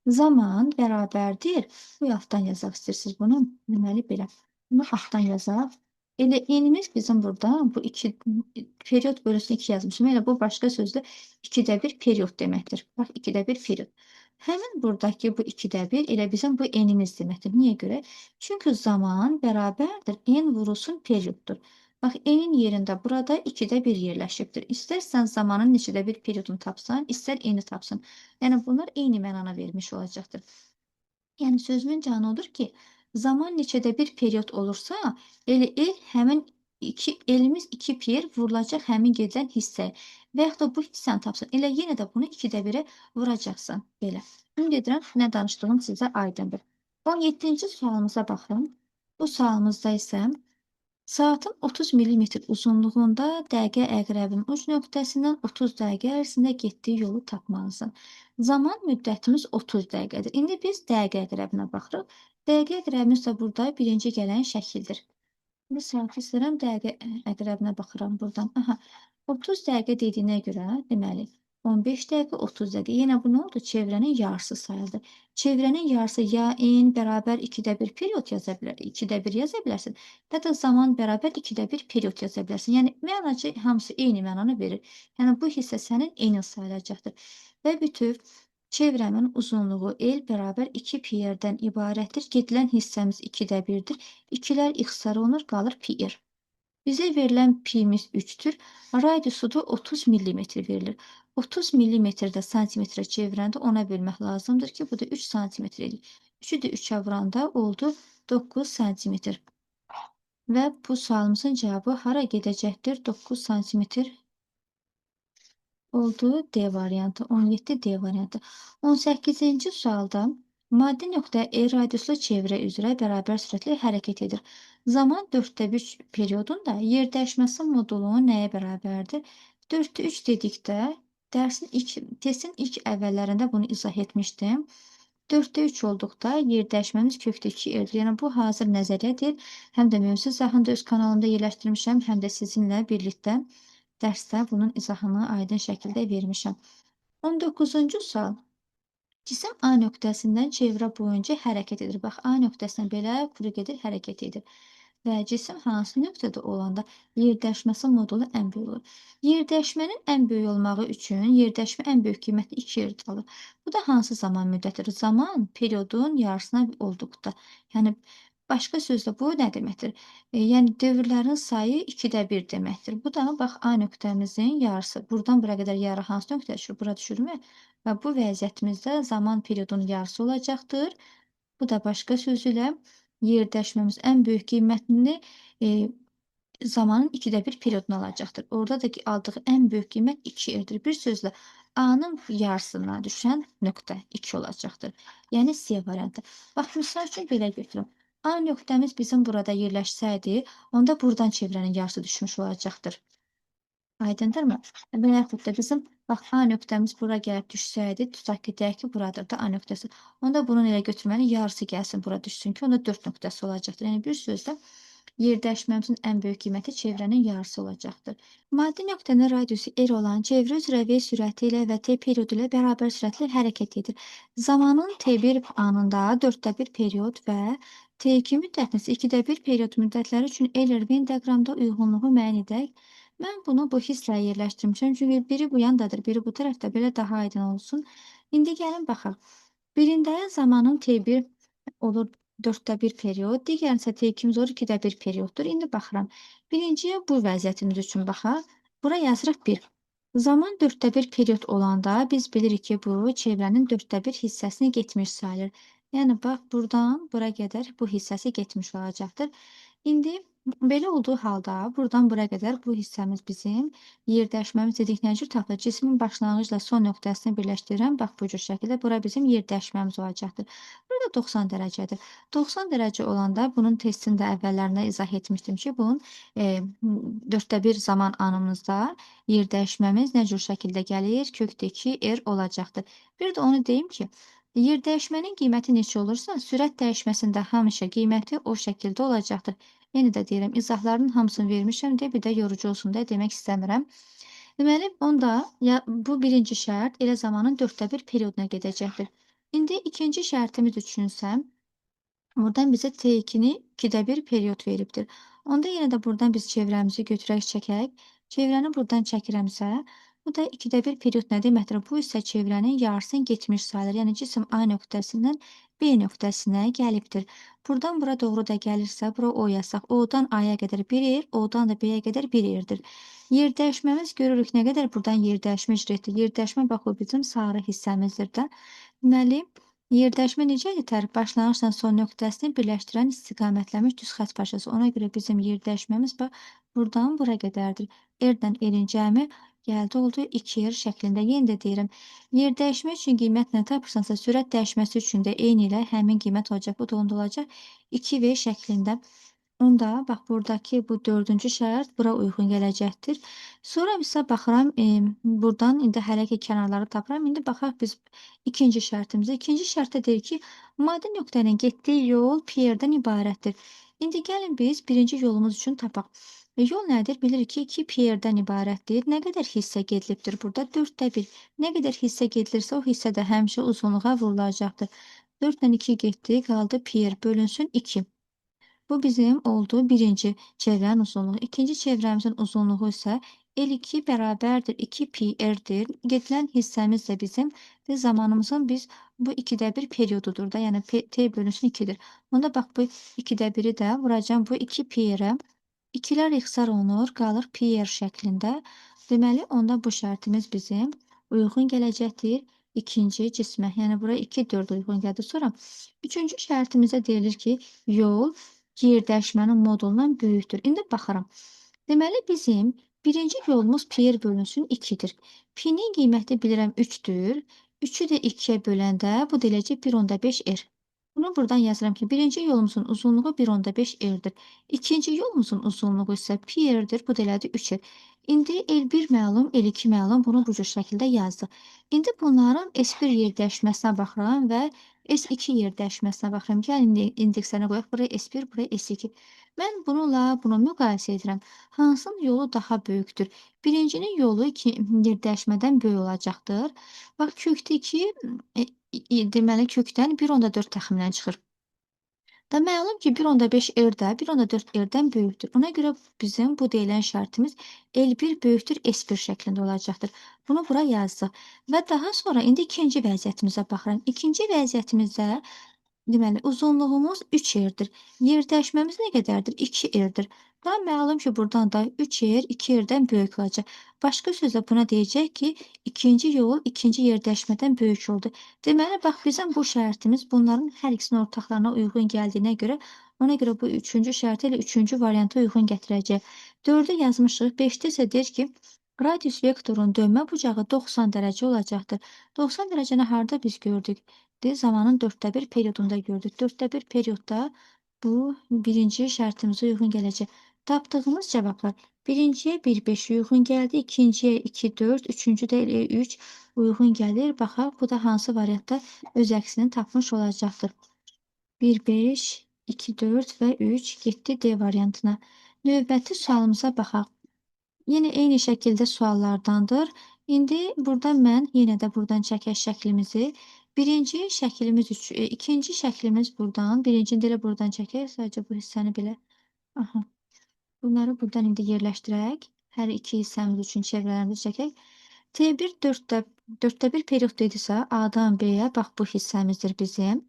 zaman bərabərdir. Bu altdan yazaq istəyirsiniz bunu. Deməli belə. Bunu altdan yazaq. Elə enimiz bizim burada bu 2 period bölünsün 2 yazmışım. Elə bu başqa sözlə 2də 1 period deməkdir. Bax 2də 1 period. Həmin buradakı bu 2də 1 elə bizim bu enimiz deməkdir. Niyə görə? Çünki zaman bərabərdir n vurulsun perioddur. Bax, n-in yerində burada 2də 1 yerləşibdir. İstərsən zamanın neçədə bir periodunu tapsan, istər n-i tapsın. Yəni bunlar eyni mənana vermiş olacaqdır. Yəni sözümün canı odur ki, zaman neçədə bir period olursa, elə el həmin elimiz 2 pi vurulacaq həmin gedilən hissəyə. Və yaxud da bu hissəni tapsın. Elə yenə də bunu 2də 1-ə vuracaqsan. Belə. Ümid edirəm, nə danışdığım sizə aydındır. 17-ci sualımıza baxın. Bu sualımızda isə saatın 30 millimetr uzunluğunda dəqiqə əqrəbinin uc nöqtəsindən 30 dəqiqə ərzində getdiyi yolu tapmalısın. Zaman müddətimiz 30 dəqiqədir. İndi biz dəqiqə əqrəbinə baxırıq. Dəqiqə əqrəbimiz də burada birinci gələn şəkildir. İndi saat istəyirəm, dəqiqə əqrəbinə baxıram buradan. Aha, 30 dəqiqə dediyinə görə, deməli, 15 dəqiqə, 30 dəqiqə. Yenə bu nə oldu? Çevrənin yarısı sayıldı. Çevrənin yarısı ya n bərabər 2də 1 period yaza bilər, 2də 1 yaza bilərsin, ya da zaman bərabər 2də 1 period yaza bilərsin. Yəni, mənacı hamısı eyni mənanı verir. Yəni, bu hissə sənin n sayılacaqdır. Və bütöv çevrəmin uzunluğu l bərabər 2 pi r-dən ibarətdir. Gedilən hissəmiz 2də 1-dir. 2-lər ixtisar olunur, qalır pi r. Bizə verilən pimiz 3'tür. Radiusu da 30 millimetr verilir. 30 millimetrdə santimetrə çevirəndə ona bölmək lazımdır ki, bu da 3 santimetr edir. 3'ü də 3'ə vuranda oldu 9 santimetr. Və bu sualımızın cavabı hara gedəcəkdir? 9 santimetr oldu D variantı. 17 D variantı. 18-ci sualda maddi nöqtə E radiuslu çevrə üzrə bərabər sürətlə hərəkət edir. Zaman 4də 3 periodunda yer dəyişməsi modulu nəyə bərabərdir? 4də 3 dedikdə testin ilk əvvəllərində bunu izah etmişdim. 4də 3 olduqda yer dəyişməmiz kökdə 2 edir. Yəni bu hazır nəzəriyyədir. Həm də mövzu izahında öz kanalımda yerləşdirmişəm, həm də sizinlə birlikdə dərsdə bunun izahını aydın şəkildə vermişəm. 19-cu sual. Cisim A nöqtəsindən çevrə boyunca hərəkət edir. Bax, A nöqtəsindən belə kuru gedir, hərəkət edir. Və cisim hansı nöqtədə olanda yerdəyişməsi modulu ən böyük olur. Yerdəyişmənin ən böyük olmağı üçün yerdəyişmə ən böyük qiyməti 2 yerdə alır. Bu da hansı zaman müddətidir? Zaman periodun yarısına olduqda. Yəni başqa sözlə bu nə deməkdir? Yəni dövrlərin sayı 2də 1 deməkdir. Bu da bax A nöqtəmizin yarısı. Buradan bura qədər yarı hansı nöqtəyə düşür? Bura düşürmü? Və bu vəziyyətimizdə zaman periodunun yarısı olacaqdır. Bu da başqa sözlə yerdəşməmiz ən böyük qiymətini zamanın 2də 1 periodunu alacaqdır. Orada da ki, aldığı ən böyük qiymət 2 r-dir. Bir sözlə A-nın yarısına düşən nöqtə 2 olacaqdır. Yəni C variantı. Bax, misal üçün belə götürün. A nöqtəmiz bizim burada yerləşsəydi, onda buradan çevrənin yarısı düşmüş olacaqdır. Aydındırmı? Və yaxud da bizim bax A nöqtəmiz bura gəlib düşsəydi, tutaq ki, deyək ki, buradır da A nöqtəsi. Onda bunun elə götürmənin yarısı gəlsin bura düşsün ki, onda 4 nöqtəsi olacaqdır. Yəni bir sözlə yerdəyişməmizin ən böyük qiyməti çevrənin yarısı olacaqdır. Maddi nöqtənin radiusu r olan çevrə üzrə v sürəti ilə və t periodu ilə bərabər sürətlə hərəkət edir. Zamanın t1 anında 4də 1 period və t2 müddətinin 2də 1 period müddətləri üçün Euler-Venn diaqramda uyğunluğu müəyyən edək. Mən bunu bu hisslə yerləşdirmişəm, çünki biri bu yandadır, biri bu tərəfdə, belə daha aydın olsun. İndi gəlin baxaq. Birində zamanın T1 olur 4də 1 period, digərində isə T2-miz olur 2də 1 perioddur. İndi baxıram. Birinciyə bu vəziyyətimiz üçün baxaq. Bura yazırıq 1. Zaman 4də 1 period olanda biz bilirik ki, bu çevrənin 4də 1 hissəsini getmiş sayılır. Yəni bax, buradan bura qədər bu hissəsi getmiş olacaqdır. İndi belə olduğu halda buradan bura qədər bu hissəmiz bizim yerdəyişməmiz dedik nə cür tapılır? Cismin başlanğıcla son nöqtəsini birləşdirirəm. Bax bu cür şəkildə bura bizim yerdəyişməmiz olacaqdır. Burada 90 dərəcədir. 90 dərəcə olanda bunun testini də əvvəllərində izah etmişdim ki, bunun 4də 1 zaman anımızda yerdəyişməmiz nə cür şəkildə gəlir? Kökdəki R olacaqdır. Bir də onu deyim ki, yerdəyişmənin qiyməti neçə olursa, sürət dəyişməsində həmişə qiyməti o şəkildə olacaqdır. Yenə də deyirəm, izahlarının hamısını vermişəm deyə bir də yorucu olsun deyə demək istəmirəm. Deməli, onda bu birinci şərt elə zamanın 4də 1 perioduna gedəcəkdir. İndi ikinci şərtimiz üçünsəm, buradan bizə T2-ni 2də 1 period veribdir. Onda yenə də buradan biz çevrəmizi götürək, çəkək. Çevrəni buradan çəkirəmsə, bu da 2də 1 period nə deməkdir? Bu isə çevrənin yarısını getmiş sayılır. Yəni cisim A nöqtəsindən B nöqtəsinə gəlibdir. Buradan bura doğru da gəlirsə, bura O yazsaq, O-dan A-ya qədər 1 R, O-dan da B-yə qədər 1 R-dir. Yer dəyişməmiz görürük nə qədər buradan yer dəyişmə icra etdik. Yer dəyişmə bax o bizim sarı hissəmizdir də. Deməli, yerdəyişmə necə itər? Başlanğıcla son nöqtəsini birləşdirən istiqamətlənmiş düz xətt parçası. Ona görə bizim yerdəyişməmiz bax buradan bura qədərdir. R-dən R-in cəmi gəldi oldu 2R şəklində. Yenə də deyirəm, yer dəyişmə üçün qiymət nə tapırsansa, sürət dəyişməsi üçün də eyni ilə həmin qiymət olacaq. Bu da onda olacaq 2V şəklində. Onda bax buradakı bu dördüncü şərt bura uyğun gələcəkdir. Sonra isə baxıram, buradan indi hələ ki kənarları tapıram. İndi baxaq biz ikinci şərtimizə. İkinci şərtdə deyir ki, maddi nöqtənin getdiyi yol P-dən ibarətdir. İndi gəlin biz birinci yolumuz üçün tapaq. Yol nədir? Bilirik ki, 2 P-dən ibarətdir. Nə qədər hissə gedilibdir burada? 4də 1. Nə qədər hissə gedilirsə, o hissə də həmişə uzunluğa vurulacaqdır. 4-dən 2 getdi, qaldı P bölünsün 2. Bu bizim oldu birinci çevrənin uzunluğu. İkinci çevrəmizin uzunluğu isə L2 bərabərdir 2 pi r-dir. Gedilən hissəmiz də bizim zamanımızın biz bu 2də 1 periodudur da, yəni t bölünsün 2-dir. Onda bax bu 2də 1-i də vuracam bu 2 pi r-ə. 2-lər ixtisar olunur, qalır pi r şəklində. Deməli, onda bu şərtimiz bizim uyğun gələcəkdir ikinci cismə. Yəni bura 2, 4 uyğun gəldi. Sonra üçüncü şərtimizdə deyilir ki, yol yerdəyişmənin modulundan böyükdür. İndi baxıram. Deməli, bizim birinci yolumuz pi bölünsün 2-dir. Pi-nin qiyməti bilirəm 3-dür. 3-ü də 2-yə böləndə bu da eləcək 1/5 r. Bunu buradan yazıram ki, birinci yolumuzun uzunluğu 1/5 r-dir. İkinci yolumuzun uzunluğu isə pi r-dir. Bu da elədi 3 r. İndi L1 məlum, L2 məlum. Bunu bu cür şəkildə yazdıq. İndi bunların S1 yerdəyişməsinə baxıram və S2 yerdəyişməsinə baxıram. Gəlin indekslərinə qoyaq. Buraya S1, buraya S2. Mən bununla bunu müqayisə edirəm. Hansının yolu daha böyükdür? Birincinin yolu yerdəyişmədən böyük olacaqdır. Bax, kökdəki deməli kökdən 1/4 təxminən çıxır. Da məlum ki, 1/5 r də 1/4 r-dən böyükdür. Ona görə bizim bu deyilən şərtimiz L1 böyükdür S1 şəklində olacaqdır. Bunu bura yazdıq. Və daha sonra indi ikinci vəziyyətimizə baxıram. İkinci vəziyyətimizdə deməli, uzunluğumuz 3 r-dir. Yerdəyişməmiz nə qədərdir? 2 r-dir. Daha məlum ki, buradan da 3 r 2 r-dən böyük olacaq. Başqa sözlə buna deyəcək ki, ikinci yol ikinci yerdəyişmədən böyük oldu. Deməli, bax, bizim bu şərtimiz bunların hər ikisinin ortaqlarına uyğun gəldiyinə görə, ona görə bu üçüncü şərti ilə üçüncü variantı uyğun gətirəcək. 4-ü yazmışıq. 5-də isə deyir ki, radius vektorun dönmə bucağı 90 dərəcə olacaqdır. 90 dərəcəni harda biz gördük? Zamanın 4də 1 periodunda gördük. 4də 1 periodda Bu birinci şərtimizə uyğun gələcək. Tapdığımız cavablar birinciyə 1-5 uyğun gəldi, ikinciyə 2-4, üçüncü də elə 3 uyğun gəlir. Baxaq, bu da hansı variantda öz əksini tapmış olacaqdır. 1-5, 2-4 və 3 getdi D variantına. Növbəti sualımıza baxaq. Yenə eyni şəkildə suallardandır. İndi burada mən yenə də buradan çəkək şəklimizi. Birinci şəklimiz ikinci şəklimiz buradan, birincini də elə buradan çəkək. Sadəcə bu hissəni belə. Aha. Bunları buradan indi yerləşdirək. Hər iki hissəmiz üçün çevrələrimizi çəkək. T1 dörddə bir period idisə, A-dan B-yə, bax bu hissəmizdir bizim.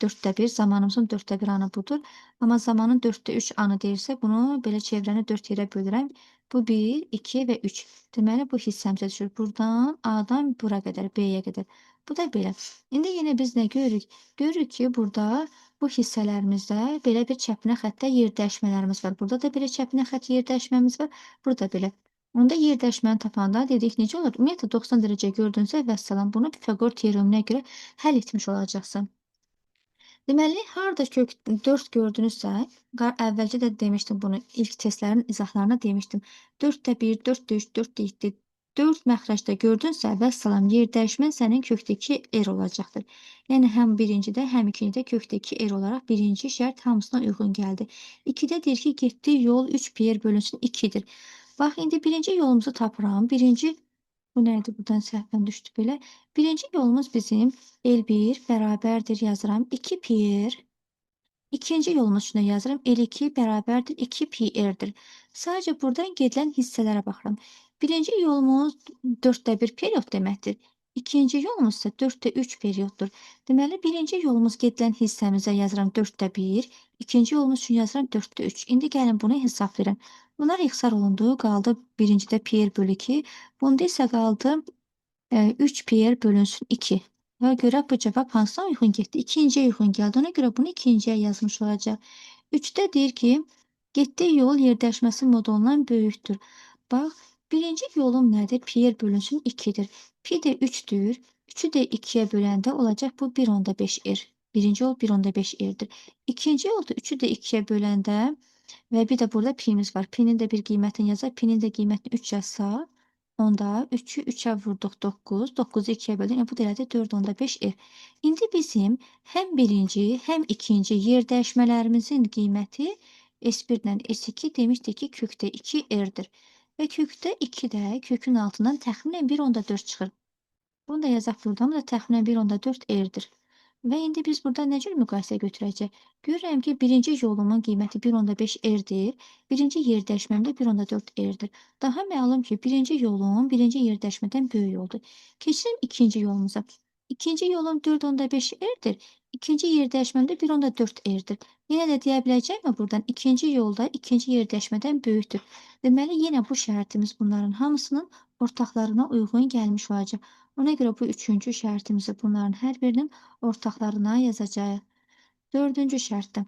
Dörddə bir, zamanımızın dörddə bir anı budur. Amma zamanın dörddə üç anı deyirsə, bunu belə çevrəni dörd yerə bölürəm. Bu 1, 2 və 3. Deməli, bu hissəmizə düşür. Buradan A-dan bura qədər, B-yə qədər. Bu da belə. İndi yenə biz nə görürük? Görürük ki, burada bu hissələrimizdə belə bir çəpinə xəttdə yer dəyişmələrimiz var. Burada da belə çəpinə xətt yer dəyişməmiz var. Burada belə. Onda yer dəyişməni tapanda dedik necə olur? Ümumiyyətlə 90 dərəcə gördünsə vəssalam, bunu Pifaqor teoreminə görə həll etmiş olacaqsan. Deməli, harda kök 4 gördünüzsə, əvvəlcə də demişdim bunu, ilk testlərin izahlarına demişdim. 4də 1, 4də 3, 4də 7, 4 məxrəcdə gördünsə, vəssalam, yer dəyişmən sənin kökdəki R olacaqdır. Yəni, həm birincidə, həm ikincidə kökdəki R olaraq birinci şərt hamısına uyğun gəldi. 2-də deyir ki, getdiyi yol 3 pi R bölünsün 2-dir. Bax, indi birinci yolumuzu tapıram. Bu nə idi? Buradan səhvən düşdü belə. Birinci yolumuz bizim L1 bərabərdir yazıram 2 pi R. İkinci yolumuz üçün də yazıram L2 bərabərdir 2 pi R-dir. Sadəcə buradan gedilən hissələrə baxıram. Birinci yolumuz 4də 1 period deməkdir. İkinci yolumuz isə 4də 3 perioddur. Deməli, birinci yolumuz gedilən hissəmizə yazıram 4də 1, ikinci yolumuz üçün yazıram 4də 3. İndi gəlin bunu hesablayıram. Bunlar ixtisar olundu, qaldı birincidə pi R bölü 2, bunda isə qaldı 3 pi R bölünsün 2. Və görə bu cavab hansına uyğun getdi? İkinciyə uyğun gəldi. Ona görə bunu ikinciyə yazmış olacaq. 3-də deyir ki, getdiyi yol yerdəşməsi modulundan böyükdür. Bax, birinci yolum nədir? Pi R bölünsün 2-dir. Pi də 3-dür. 3-ü də 2-yə böləndə olacaq bu 1/5 R. Birinci yol 1/5 R-dir. İkinci yolda 3-ü də 2-yə böləndə və bir də burada pimiz var. Pinin də bir qiymətini yazaq. Pinin də qiymətini 3 yazsaq, onda 3-ü 3-ə vurduq 9, 9-u 2-yə böldük. Yəni bu da elədi 4/5 R. İndi bizim həm birinci, həm ikinci yer dəyişmələrimizin qiyməti S1 ilə S2 demişdik ki, kökdə 2 R-dir. Və kökdə 2 də kökün altından təxminən 1/4 çıxır. Bunu da yazaq buradan. Bu da təxminən 1/4 R-dir. Və indi biz burada nə cür müqayisə götürəcək? Görürəm ki, birinci yolumun qiyməti 1/5 R-dir. Birinci yer dəyişməm də 1/4 R-dir. Daha məlum ki, birinci yolum birinci yer dəyişmədən böyük yoldur. Keçirim ikinci yolumuza. İkinci yolum 4/5 R-dir. İkinci yer dəyişməm də 1/4 R-dir. Yenə də deyə biləcəkmi buradan? İkinci yolda ikinci yer dəyişmədən böyükdür. Deməli, yenə bu şərtimiz bunların hamısının ortaqlarına uyğun gəlmiş olacaq. Ona görə bu üçüncü şərtimizi bunların hər birinin ortaqlarına yazacağıq. Dördüncü şərtdə.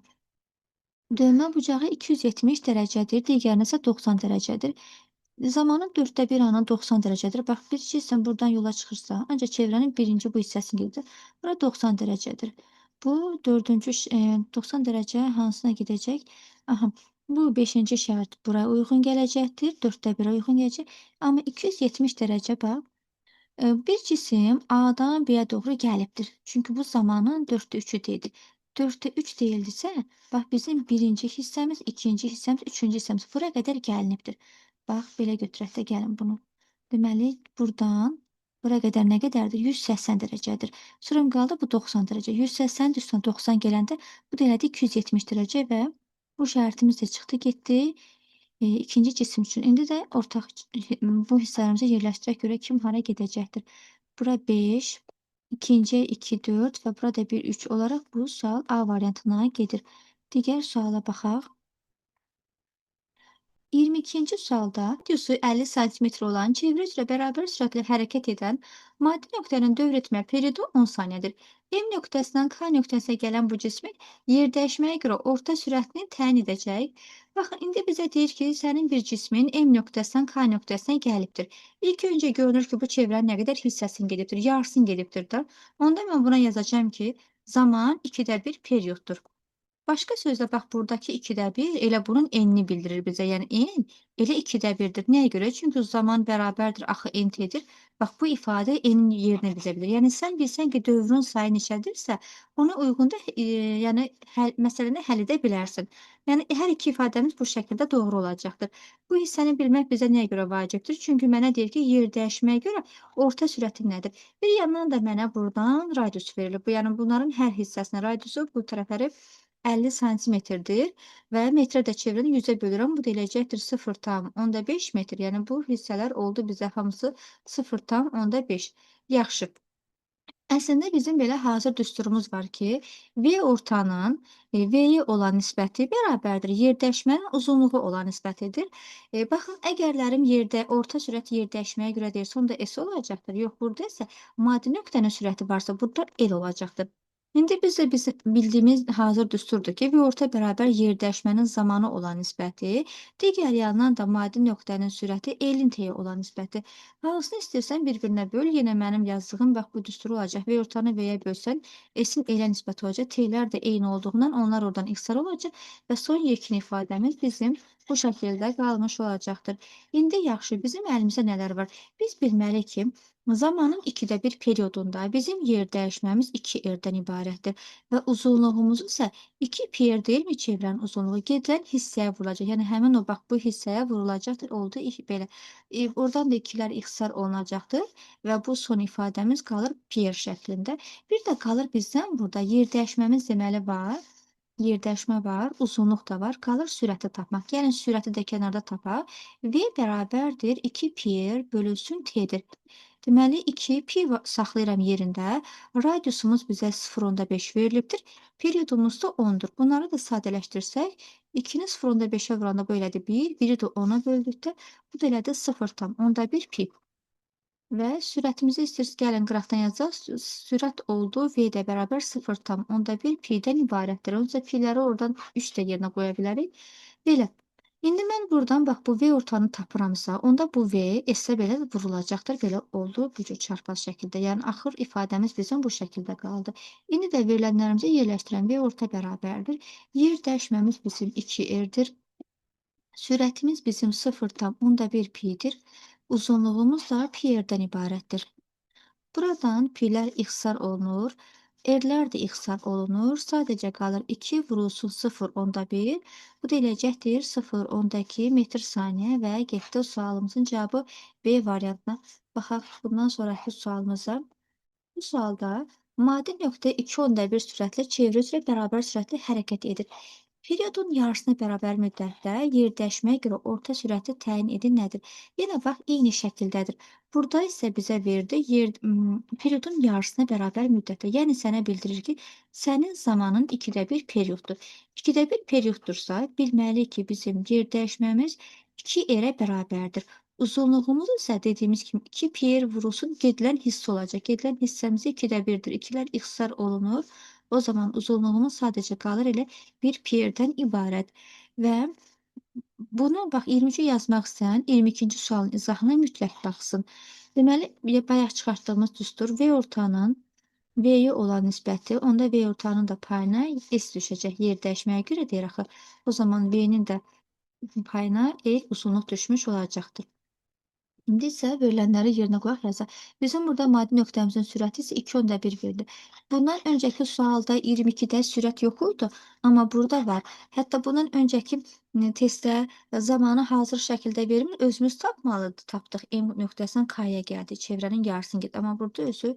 Dönmə bucağı 270 dərəcədir, digərinə isə 90 dərəcədir. Zamanın 4də 1 anı 90 dərəcədir. Bax, bir hissən buradan yola çıxırsa, ancaq çevrənin birinci bu hissəsini gedir. Bura 90 dərəcədir. Bu dördüncü 90 dərəcə hansına gedəcək? Aha, bu 5-ci şərt bura uyğun gələcəkdir. 4də 1-ə uyğun gələcək. Amma 270 dərəcə bax. Bir cisim A-dan B-yə doğru gəlibdir. Çünki bu zamanın 4də 3-ü deyildi. 4də 3 deyildisə, bax bizim birinci hissəmiz, ikinci hissəmiz, üçüncü hissəmiz bura qədər gəlinibdir. Bax, belə götürək də gəlin bunu. Deməli, buradan bura qədər nə qədərdir? 180 dərəcədir. Sonra qaldı bu 90 dərəcə. 180-in üstünə 90 gələndə bu da elədi 270 dərəcə və bu şərtimiz də çıxdı, getdi. İkinci cisim üçün. İndi də ortaq bu hissələrimizi yerləşdirək görək kim hara gedəcəkdir. Bura 5, ikinciyə 2, 4 və burada 1, 3 olaraq bu sual A variantına gedir. Digər suala baxaq. 22-ci sualda radiusu 50 sm olan çevrə üzrə bərabər sürətlə hərəkət edən maddi nöqtənin dövr etmə periodu 10 saniyədir. M nöqtəsindən K nöqtəsinə gələn bu cismin yer dəyişməyə görə orta sürətini təyin edəcək. Baxın, indi bizə deyir ki, sənin bir cismin M nöqtəsindən K nöqtəsinə gəlibdir. İlk öncə görünür ki, bu çevrənin nə qədər hissəsini gedibdir, yarısını gedibdir da. Onda mən buna yazacağım ki, zaman 2də 1 perioddur. Başqa sözlə bax burdakı 2/1 elə bunun enini bildirir bizə. Yəni en elə 2/1-dir. Nəyə görə? Çünki zaman bərabərdir axı n t-dir. Bax bu ifadə n-in yerinə bizə bilir. Yəni sən bilsən ki, dövrün sayı neçədirsə, ona uyğun da yəni məsələni həll edə bilərsən. Yəni hər iki ifadəmiz bu şəkildə doğru olacaqdır. Bu hissəni bilmək bizə nəyə görə vacibdir? Çünki mənə deyir ki, yer dəyişməyə görə orta sürəti nədir? Bir yandan da mənə burdan radius verilib. Bu yəni bunların hər hissəsinin radiusu bu tərəfləri 50 santimetrdir və metrə də çevirən 100-ə bölürəm. Bu da eləyəcəkdir 0,5 metr. Yəni bu hissələr oldu bizə hamısı 0,5. Yaxşı. Əslində bizim belə hazır düsturumuz var ki, V ortanın V-yə olan nisbəti bərabərdir yerdəşmənin uzunluğu olan nisbətidir. Baxın, əgərlərim yerdə orta sürət yerdəşməyə görə deyirsə, onda S olacaqdır. Yox, burada isə maddi nöqtənin sürəti varsa, burada L olacaqdır. İndi biz bildiyimiz hazır düsturdur ki, V orta bərabər yerdəşmənin zamanı olan nisbəti, digər yandan da maddi nöqtənin sürəti L-in T-yə olan nisbəti. Hansını istəyirsən bir-birinə böl. Yenə mənim yazdığım bax bu düstur olacaq. V ortanı V-yə bölsən, S-in L-ə nisbəti olacaq. T-lər də eyni olduğundan onlar oradan x-lər olacaq və son yekun ifadəmiz bizim bu şəkildə qalmış olacaqdır. İndi yaxşı, bizim əlimizdə nələr var? Biz bilməliyik ki, zamanın 2/1 periodunda bizim yer dəyişməmiz 2r-dən ibarətdir və uzunluğumuz isə 2 pi-r deyilmi çevrənin uzunluğu? Gedilən hissəyə vurulacaq. Yəni həmin o bax bu hissəyə vurulacaqdır. Oldu belə. Oradan da 2-lər x-lər olunacaqdır və bu son ifadəmiz qalır pi-r şəklində. Bir də qalır bizdən burada yer dəyişməmiz deməli var. Yerləşmə var, uzunluq da var. Qalır sürəti tapmaq. Gəlin sürəti də kənarda tapaq. V bərabərdir 2 pi-r bölünsün t-dir. Deməli 2 pi saxlayıram yerində. Radiusumuz bizə 0,5 verilibdir. Periodumuz da 10-dur. Bunları da sadələşdirsək, 2-ni 0,5-ə vuranda bu elədi 1, 1-i də 10-a böldükdə bu da elədi 0,1 pi. Və sürətimizi istəyirsiniz, gəlin qıraqdan yazaq. Sürət oldu V də bərabər 0,1 pi-dən ibarətdir. Öncə pi-ləri oradan 3 də yerinə qoya bilərik. Belə. İndi mən buradan bax bu V ortanı tapıramsa, onda bu V S-ə belə vurulacaqdır. Belə oldu bu cür çarpaz şəkildə. Yəni axır ifadəmiz bizim bu şəkildə qaldı. İndi də verilənlərimizi yerləşdirən V orta bərabərdir. Yer dəyişməmiz bizim 2r-dir. Sürətimiz bizim 0,1 pi-dir. Uzunluğumuz da pi-r-dən ibarətdir. Buradan pi-lər ixtisar olunur, r-lər də ixtisar olunur. Sadəcə qalır 2 vurulsun 0,1. Bu da eləyəcəkdir 0,2 metr saniyə və getdi sualımızın cavabı B variantına. Baxaq bundan sonraki sualımıza. Bu sualda maddi nöqtə 2,1 sürətlə çevrə üzrə bərabər sürətlə hərəkət edir. Periodun yarısına bərabər müddətdə yerdəşməyə görə orta sürəti təyin edin nədir? Yenə bax, eyni şəkildədir. Burada isə bizə verdi periodun yarısına bərabər müddətdə. Yəni sənə bildirir ki, sənin zamanın 2/1 perioddur. 2/1 periyoddursa, bilməliyik ki, bizim yerdəşməmiz 2r-ə bərabərdir. Uzunluğumuz isə dediyimiz kimi 2 pi-r vurulsun gedilən hissə olacaq. Gedilən hissəmiz 2/1-dir. 2-lər ixtisar olunur. O zaman uzunluğumuz sadəcə qalır elə 1 pi-rdən ibarət. Və bunu bax 23-ü yazmaq istəyən 22-ci sualın izahına mütləq baxsın. Deməli, bayaq çıxartdığımız düstur V ortanın V-yə olan nisbəti, onda V ortanın da payına S düşəcək. Yer dəyişməyə görə deyir axı. O zaman V-nin də payına uzunluq düşmüş olacaqdır. İndi isə verilənləri yerinə qoyaq yazaq. Bizim burada maddi nöqtəmizin sürəti isə 2,1 verildi. Bundan öncəki sualda 22-də sürət yox idi, amma burada var. Hətta bundan öncəki testdə zamanı hazır şəkildə vermir, özümüz tapdıq. M nöqtəsindən K-yə gəldi, çevrənin yarısını getdi. Amma burada özü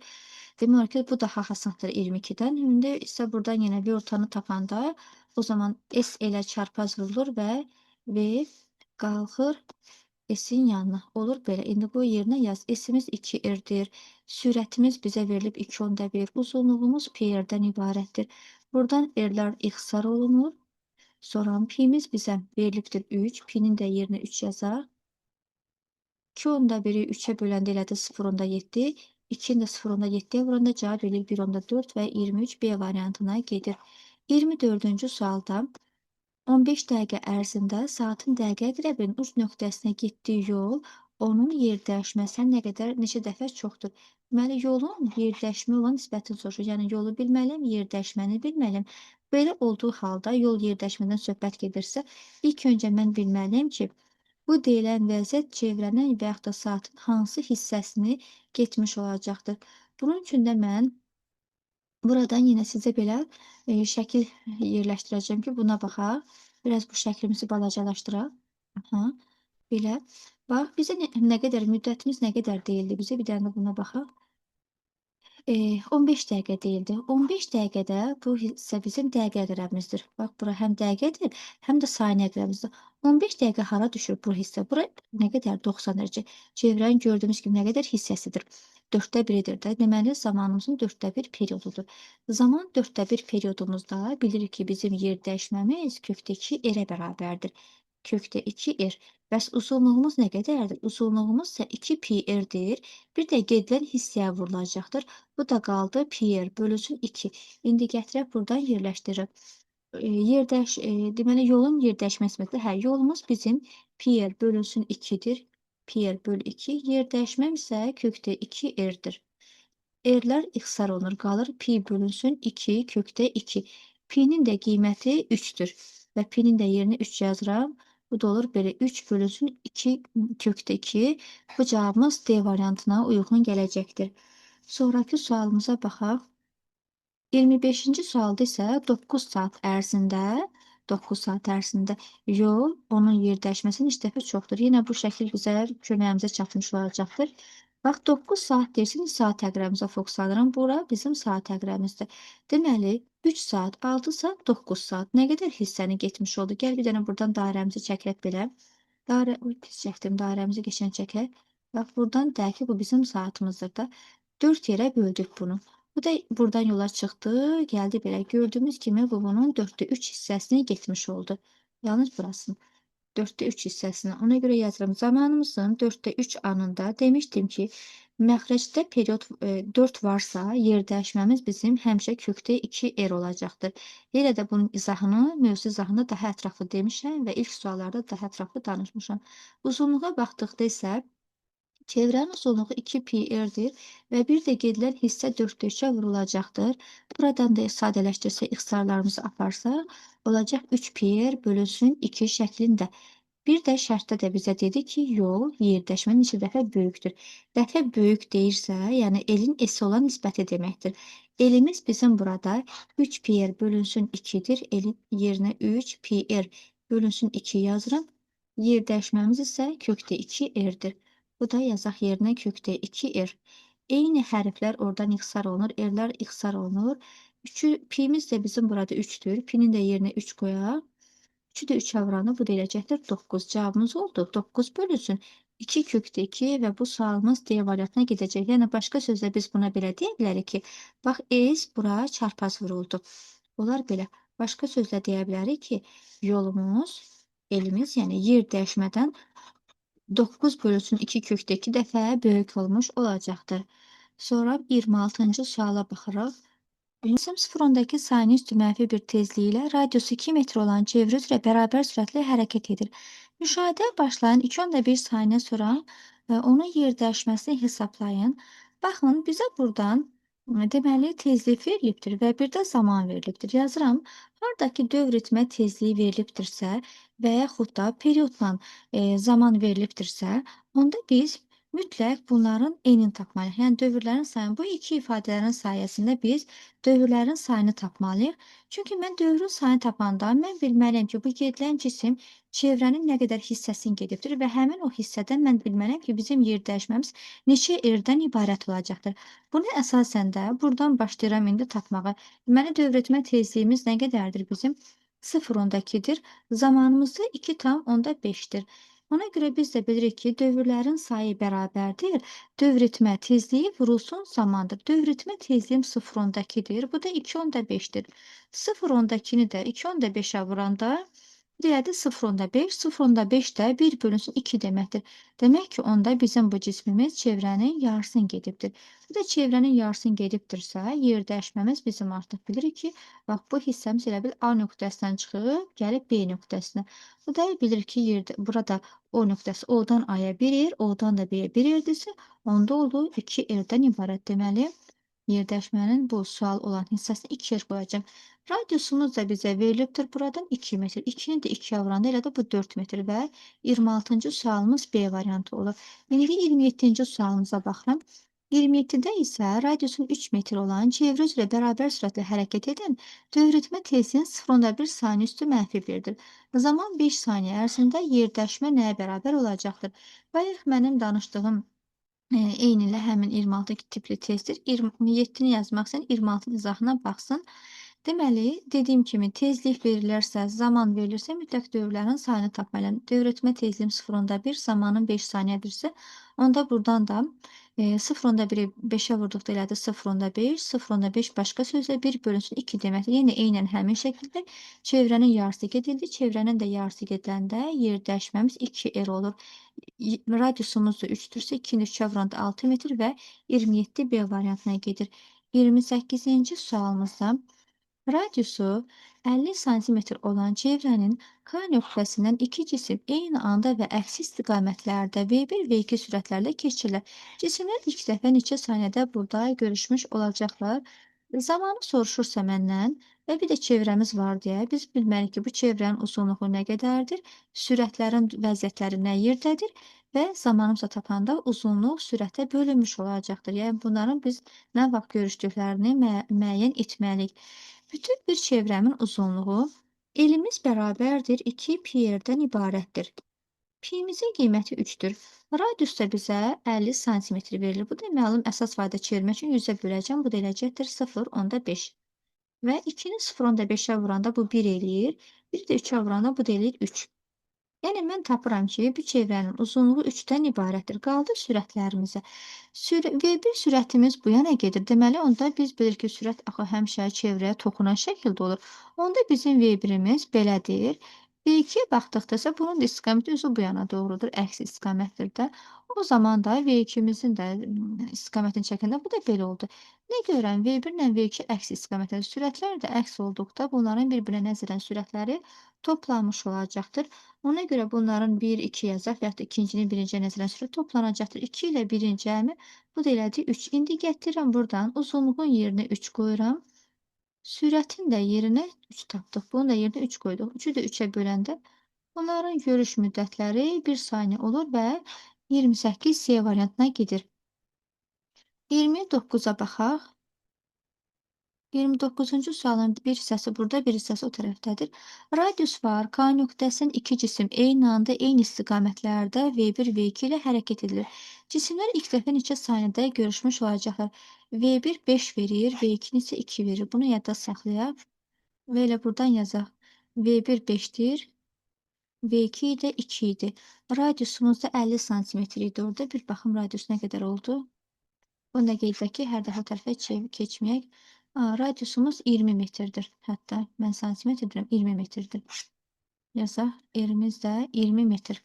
demək olar ki, bu daha asandır 22-dən. İndi isə buradan yenə V ortanı tapanda o zaman S ilə çarpaz vurulur və V qalxır S-in yanına. Olur belə. İndi bu yerinə yaz. S-imiz 2r-dir. Sürətimiz bizə verilib 2,1. Uzunluğumuz pi-r-dən ibarətdir. Buradan r-lər ixtisar olunur. Sonra pi-miz bizə verilibdir 3. Pi-nin də yerinə 3 yazaq. 2,1-i 3-ə böləndə elədi 0,7. 2-ni də 0,7-yə vuranda cavab eləyir 1,4 və 23 B variantına gedir. 24-cü sualda 15 dəqiqə ərzində saatın dəqiqə əqrəbinin uc nöqtəsinə getdiyi yol onun yerdəyişməsinə nə qədər neçə dəfə çoxdur. Deməli, yolun yerdəyişmə olan nisbətini soruşur. Yəni, yolu bilməliyəm, yerdəyişməni bilməliyəm. Belə olduğu halda yol yerləşmədən söhbət gedirsə, ilk öncə mən bilməliyəm ki, bu deyilən vəziyyət çevrənin və yaxud da saatın hansı hissəsini getmiş olacaqdır. Bunun üçün də mən buradan yenə sizə belə şəkil yerləşdirəcəm ki, buna baxaq. Biraz bu şəklimizi balacalaşdıraq. Aha, belə. Bax, bizə nə qədər müddətimiz nə qədər deyildi bizə? Bir dənə də buna baxaq. 15 dəqiqə deyildi. 15 dəqiqədə bu hissə bizim dəqiqə əqrəbimizdir. Bax, bura həm dəqiqədir, həm də saniyə əqrəbimizdir. 15 dəqiqə hara düşür bu hissə? Bura nə qədər? 90 dərəcə. Çevrənin gördüyümüz kimi nə qədər hissəsidir? 4də biridir də. Deməli, zamanımızın 4də 1 periodudur. Zaman 4də 1 periodumuzda bilirik ki, bizim yer dəyişməmiz kökdəki erə bərabərdir. Kökdə 2 r. Bəs uzunluğumuz nə qədərdir? Uzunluğumuz isə 2 pi r-dir. Bir də gedilən hissəyə vurulacaqdır. Bu da qaldı pi r bölünsün 2. İndi gətirək buradan yerləşdirək. Deməli, yolun yer dəyişməsi məqsədi, hə, yolumuz bizim pi r bölünsün 2-dir. Pi r bölü 2. Yer dəyişməm isə kökdə 2 r-dir. R-lər ixtisar olunur, qalır pi bölünsün 2 kökdə 2. Pi-nin də qiyməti 3-dür və pi-nin də yerinə 3 yazıram. Bu da olur belə 3 bölünsün 2 kökdə 2. Bu cavabımız D variantına uyğun gələcəkdir. Sonrakı sualımıza baxaq. 25-ci sualda isə 9 saat ərzində yol, onun yer dəyişməsinin 3 dəfə çoxdur. Yenə bu şəkil bizə köməyimizə çatmış olacaqdır. Bax, 9 saat deyirsin, saat əqrəbimizə fokuslanıram. Bura bizim saat əqrəbimizdir. Deməli, 3 saat, 6 saat, 9 saat. Nə qədər hissəni getmiş oldu? Gəl bir dənə buradan dairəmizi çəkək belə. Pis çəkdim, dairəmizi qəşəng çəkək. Bax, buradan deyək ki, bu bizim saatımızdır da. 4 yerə böldük bunu. Bu da buradan yola çıxdı, gəldi belə. Gördüyümüz kimi bu bunun 4də 3 hissəsini getmiş oldu. Yalnız burasını. 4də 3 hissəsini. Ona görə yazıram. Zamanımızın 4də 3 anında demişdim ki, məxrəcdə period 4 varsa, yer dəyişməmiz bizim həmişə kökdə 2 r olacaqdır. Yenə də bunun izahını, mövzu izahını daha ətraflı demişəm və ilk suallarda daha ətraflı danışmışam. Uzunluğa baxdıqda isə çevrənin uzunluğu 2 pi r-dir və bir də gedilən hissə 4də 3-ə vurulacaqdır. Buradan da sadələşdirsək, ixtisarlarımızı aparsaq, olacaq 3 pi r bölünsün 2 şəklində. Bir də şərtdə də bizə dedi ki, yol yerdəşmə neçə dəfə böyükdür. Dəfə böyük deyirsə, yəni elin S olan nisbəti deməkdir. Elimiz bizim burada 3 pi r bölünsün 2-dir. Elin yerinə 3 pi r bölünsün 2 yazıram. Yerdəşməmiz isə kökdə 2 r-dir. Bu da yazaq yerinə kökdə 2 r. Eyni hərflər oradan ixtisar olunur, r-lər ixtisar olunur. Pi-miz də bizim burada 3-dür. Pi-nin də yerinə 3 qoyaq. 3-ü də 3-ə vuranda bu da eləcəkdir 9. Cavabımız oldu. 9 bölünsün 2 kökdə 2 və bu sualımız D variantına gedəcək. Yəni, başqa sözlə biz buna belə deyə bilərik ki, bax, S bura çarpaz vuruldu. Olar belə. Başqa sözlə deyə bilərik ki, yolumuz, elimiz, yəni yer dəyişmədən 9 bölünsün 2 kökdə 2 dəfə böyük olmuş olacaqdır. Sonra 26-cı suala baxırıq. Cisim sıfırındakı saniyə üstü mənfi bir tezliyi ilə radiusu 2 metr olan çevrə üzrə bərabər sürətlə hərəkət edir. Müşahidəyə başlayan 2,1 saniyə sonra onun yer dəyişməsini hesablayın. Baxın, bizə buradan deməli tezlik verilibdir və bir də zaman verilibdir. Yazıram. Hardakı dövr etmə tezliyi verilibdirsə və yaxud da periodla zaman verilibdirsə, onda biz mütləq bunların enini tapmalıyıq. Yəni dövrlərin sayını, bu iki ifadələrin sayəsində biz dövrlərin sayını tapmalıyıq. Çünki mən dövrün sayını tapanda mən bilməliyəm ki, bu gedilən cisim çevrənin nə qədər hissəsini gedibdir və həmin o hissədən mən bilməliyəm ki, bizim yer dəyişməmiz neçə r-dən ibarət olacaqdır. Buna əsasən də buradan başlayıram indi tapmağa. Deməli, dövr etmə tezliyimiz nə qədərdir bizim? 0,2-dir. Zamanımız da 2,5-dir. Ona görə biz də bilirik ki, dövrlərin sayı bərabərdir. Dövr etmə tezliyi vurulsun zamandır. Dövr etmə tezliyim 0,2-dir. Bu da 2,5-dir. 0,2-ni də 2,5-ə vuranda deyədi 0,5. 0,5 də 1 bölünsün 2 deməkdir. Demək ki, onda bizim bu cismimiz çevrənin yarısını gedibdir. Bu da çevrənin yarısını gedibdirsə, yer dəyişməmiz bizim artıq bilirik ki, bax bu hissəmiz elə bil A nöqtəsindən çıxıb, gəlib B nöqtəsinə. Bu da bilir ki, burada O nöqtəsi O-dan A-ya 1 r, O-dan da B-yə 1 r-dirsə, onda oldu 2 r-dən ibarət. Deməli, Yerdəşmənin bu sual olan hissəsini 2 yer qoyacağam. Radiusumuz da bizə verilibdir buradan 2 metr. 2-ni də 2-yə vuranda elə də bu 4 metr və 26-cı sualımız B variantı olur. İndi 27-ci sualımıza baxıram. 27-də isə radiusun 3 metr olan çevrə üzrə bərabər sürətlə hərəkət edən dövrətmə tezliyin 0,1 saniyə üstü -1-dir. Zaman 5 saniyə ərzində yerdəşmə nəyə bərabər olacaqdır? Bayaq mənim danışdığım eyni ilə həmin 26 tipli testdir. 27-ni yazmaq üçün 26 izahına baxsın. Deməli, dediyim kimi tezlik verilərsə, zaman verilirsə mütləq dövrlərin sayını tapmalıyam. Dövr ötmə tezliyim 0,1, zamanım 5 saniyədirsə, onda buradan da 0,1-i 5-ə vurduqda elədi 0,5, 0,5 başqa sözlə 1 bölünsün 2 deməkdir. Yenə eynən həmin şəkildə çevrənin yarısı gedildi. Çevrənin də yarısı gediləndə yer dəyişməmiz 2R olur. Radiusumuz da 3-dürsə 2-ni 3-ə vuranda 6 metr və 27 B variantına gedir. 28-ci sualımızda radiusu 50 santimetr olan çevrənin K nöqtəsindən iki cisim eyni anda və əksi istiqamətlərdə V1, V2 sürətlərlə keçirlər. Cisimlər ilk dəfə neçə saniyədə burada görüşmüş olacaqlar? Zamanı soruşursa məndən və bir də çevrəmiz var deyə biz bilməliyik ki, bu çevrənin uzunluğu nə qədərdir, sürətlərin vəziyyətləri nə yerdədir və zamanımıza tapanda uzunluq sürətə bölünmüş olacaqdır. Yəni bunların biz nə vaxt görüşdüklərini müəyyən etməliyik. Bütün bir çevrəmin uzunluğu elimiz bərabərdir 2 pi-rdən ibarətdir. Pimizin qiyməti 3-dür. Radius da bizə 50 santimetr verilir. Bu da məlum əsas fayda çevirmək üçün 100-ə böləcəm. Bu da eləcəkdir 0,5. Və 2-ni 0,5-ə vuranda bu 1 eləyir. 1-i də 3-ə vuranda bu da eləyir 3. Yəni mən tapıram ki, bu çevrənin uzunluğu 3-dən ibarətdir. Qaldı sürətlərimizə. V1 sürətimiz bu yana gedir. Deməli, onda biz bilirik ki, sürət axı həmişə çevrəyə toxunan şəkildə olur. Onda bizim V1-imiz belədir. V2-yə baxdıqda isə bunun da istiqaməti üzü bu yana doğrudur. Əks istiqamətdir də. O zaman da V2-mizin də istiqamətini çəkəndə bu da belə oldu. Nə görürəm? V1 ilə V2 əks istiqamətdədir. Sürətlər də əks olduqda bunların bir-birinə nəzərən sürətləri toplanmış olacaqdır. Ona görə bunların 1, 2 yazaq və ya da ikincinin birinciyə nəzərən sürət toplanacaqdır. 2 ilə birinci cəmi bu da elədi 3. İndi gətirirəm buradan uzunluğun yerinə 3 qoyuram. Sürətin də yerinə 3 tapdıq. Bunun da yerinə 3 qoyduq. 3-ü də 3-ə böləndə bunların görüş müddətləri 1 saniyə olur və 28 C variantına gedir. 29-a baxaq. 29-cu sualın bir hissəsi burada, bir hissəsi o tərəfdədir. Radius var. K nöqtəsindən iki cisim eyni anda eyni istiqamətlərdə V1, V2 ilə hərəkət edilir. Cisimlər ilk dəfə neçə saniyədə görüşmüş olacaqlar? V1 5 verir, V2 isə 2 verir. Bunu yadda saxlayaq və elə buradan yazaq. V1 5-dir, V2 də 2 idi. Radiusumuz da 50 santimetr idi orada. Bir baxım radius nə qədər oldu? Bunu da qeyd edək ki, hər dəfə o tərəfə keçməyək. Radiusumuz 20 metrdir. Hətta mən santimetr deyirəm, 20 metrdir. Yazaq, yerimiz də 20 metr.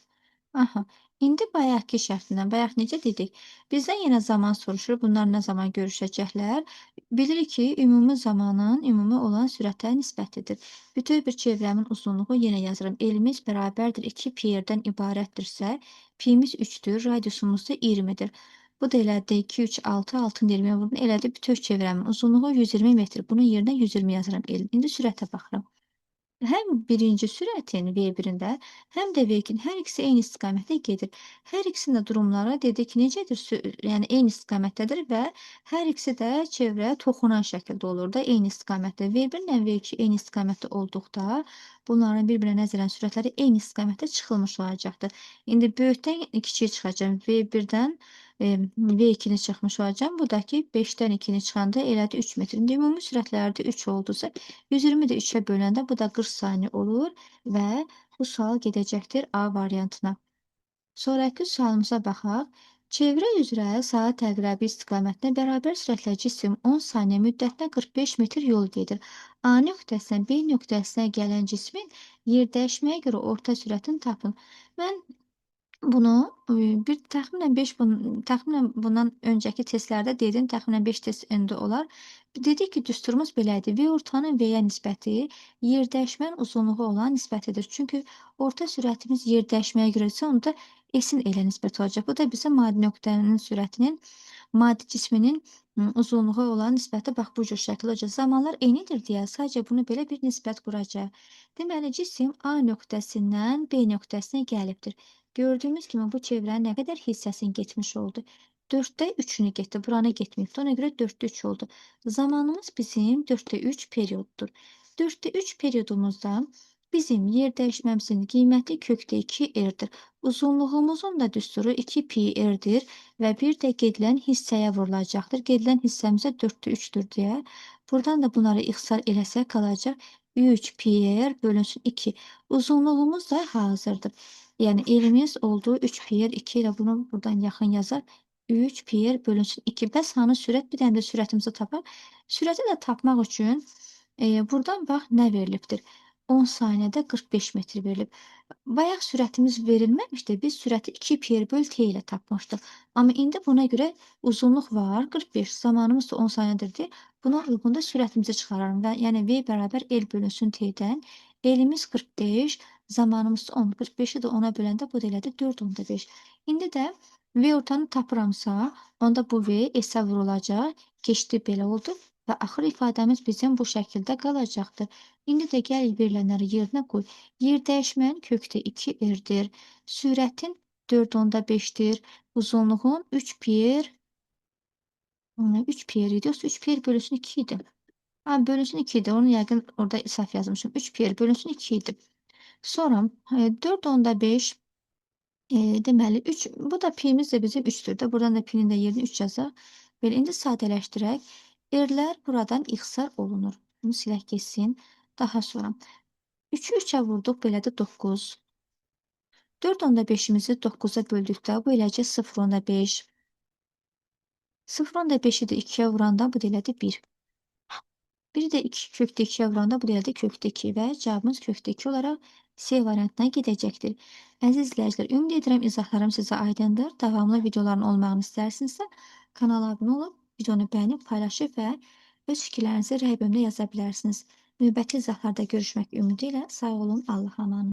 Aha, indi bayaqki şərtindən, bayaq necə dedik? Bizdən yenə zaman soruşur, bunlar nə zaman görüşəcəklər? Bilirik ki, ümumi zamanın ümumi olan sürətə nisbətidir. Bütöv bir çevrəmin uzunluğu yenə yazıram. Elimiz bərabərdir 2 pi-rdən ibarətdirsə, pi-miz 3-dür, radiusumuz da 20-dir. Bu da elədi 2, 3, 6, 6-nı 20-yə vurdum. Elədi bütöv çevrəmin uzunluğu 120 metr. Bunun yerinə 120 yazıram elim. İndi sürətə baxıram. Həm birinci sürətin V1-də, həm də V2-nin hər ikisi eyni istiqamətdə gedir. Hər ikisinin də durumları dedik necədir? Yəni eyni istiqamətdədir və hər ikisi də çevrəyə toxunan şəkildə olur da eyni istiqamətdə. V1 ilə V2 eyni istiqamətdə olduqda bunların bir-birinə nəzərən sürətləri eyni istiqamətdə çıxılmış olacaqdır. İndi böyükdən kiçiyə çıxacağım. V1-dən V2-ni çıxmış olacağım. Bu da ki 5-dən 2-ni çıxanda elədi 3 metr. İndi ümumi sürətlərdə 3 oldusa 120 də 3-ə böləndə bu da 40 saniyə olur və bu sual gedəcəkdir A variantına. Sonrakı sualımıza baxaq. Çevrə üzrə saat əqrəbi istiqamətinə bərabər sürətlə cisim 10 saniyə müddətində 45 metr yol gedir. A nöqtəsindən B nöqtəsinə gələn cismin yerdəyişməyə görə orta sürətini tapın. Mən bunu bir təxminən bundan öncəki testlərdə dedim, təxminən 5 test öndə olar. Dedik ki, düsturumuz belədir. V ortanın V-yə nisbəti yerdəyişmənin uzunluğu olan nisbətidir. Çünki orta sürətimiz yerdəyişməyə görəsə, onda S-in elə nisbət olacaq. Bu da bizə maddi nöqtənin sürətinin maddi cisminin uzunluğa olan nisbəti bax bu cür şəkil olacaq. Zamanlar eynidir deyə sadəcə bunu belə bir nisbət quracaq. Deməli, cisim A nöqtəsindən B nöqtəsinə gəlibdir. Gördüyümüz kimi bu çevrənin nə qədər hissəsini getmiş oldu? 4də 3-ünü getdi, buranı getməyibdi. Ona görə 4də 3 oldu. Zamanımız bizim 4də 3 perioddur. 4də 3 periodumuzda bizim yer dəyişməmizin qiyməti kökdə 2 r-dir. Uzunluğumuzun da düsturu 2 pi r-dir və bir də gedilən hissəyə vurulacaqdır. Gedilən hissəmizə 4də 3-dür deyə. Buradan da bunları ixtisar eləsək qalacaq 3 pi r bölünsün 2. Uzunluğumuz da hazırdır. Yəni elimiz oldu 3 pi r 2 ilə bunu buradan yaxın yazaq. 3 pi r bölünsün 2. Bəs hanı sürət? Bir dənə də sürətimizi tapaq. Sürəti də tapmaq üçün buradan bax nə verilibdir? 10 saniyədə 45 metr verilib. Bayaq sürətimiz verilməmişdi. Biz sürəti 2 pi r böl t ilə tapmışdıq. Amma indi buna görə uzunluq var 45. Zamanımız da 10 saniyədir deyə buna uyğun da sürətimizi çıxararım və yəni v bərabər l bölünsün t-dən. L-imiz 45, zamanımız 10. 45-i də 10-a böləndə bu da elədi 4/5. İndi də v ortanı tapıramsa, onda bu v s-ə vurulacaq. Keçdi belə oldu və axır ifadəmiz bizim bu şəkildə qalacaqdır. İndi də gəl verilənləri yerinə qoy. Yer dəyişmənin kökdə 2 r-dir. Sürətin 4/5-dir. Uzunluğun 3 pi r 3 pi r idi. Yoxsa 3 pi r bölünsün 2 idi. Ha, bölünsün 2 idi. Onu yəqin orada səhv yazmışım. 3 pi r bölünsün 2 idi. Sonra 4/5 deməli 3 bu da pimiz də bizim 3-dür də. Buradan da pinin də yerinə 3 yazaq. Belə indi sadələşdirək. R-lər buradan ixtisar olunur. Bunu silək getsin. Daha sonra 3-ü 3-ə vurduq, belədir 9. 4/5-imizi 9-a böldükdə bu eləcək 0/5. 0/5-i də 2-yə vuranda bu da elədi 1. Biri də 2 kökdə 2-yə vuranda bu da elədi kökdə 2 və cavabımız kökdə 2 olaraq C variantına gedəcəkdir. Əziz izləyicilər, ümid edirəm izahlarım sizə aydındır. Davamlı videoların olmağını istərsinizsə kanala abunə olub, videonu bəyənib, paylaşıb və öz fikirlərinizi rəy bölümünə yaza bilərsiniz. Növbəti izahlarda görüşmək ümidi ilə sağ olun, Allah'a əmanət.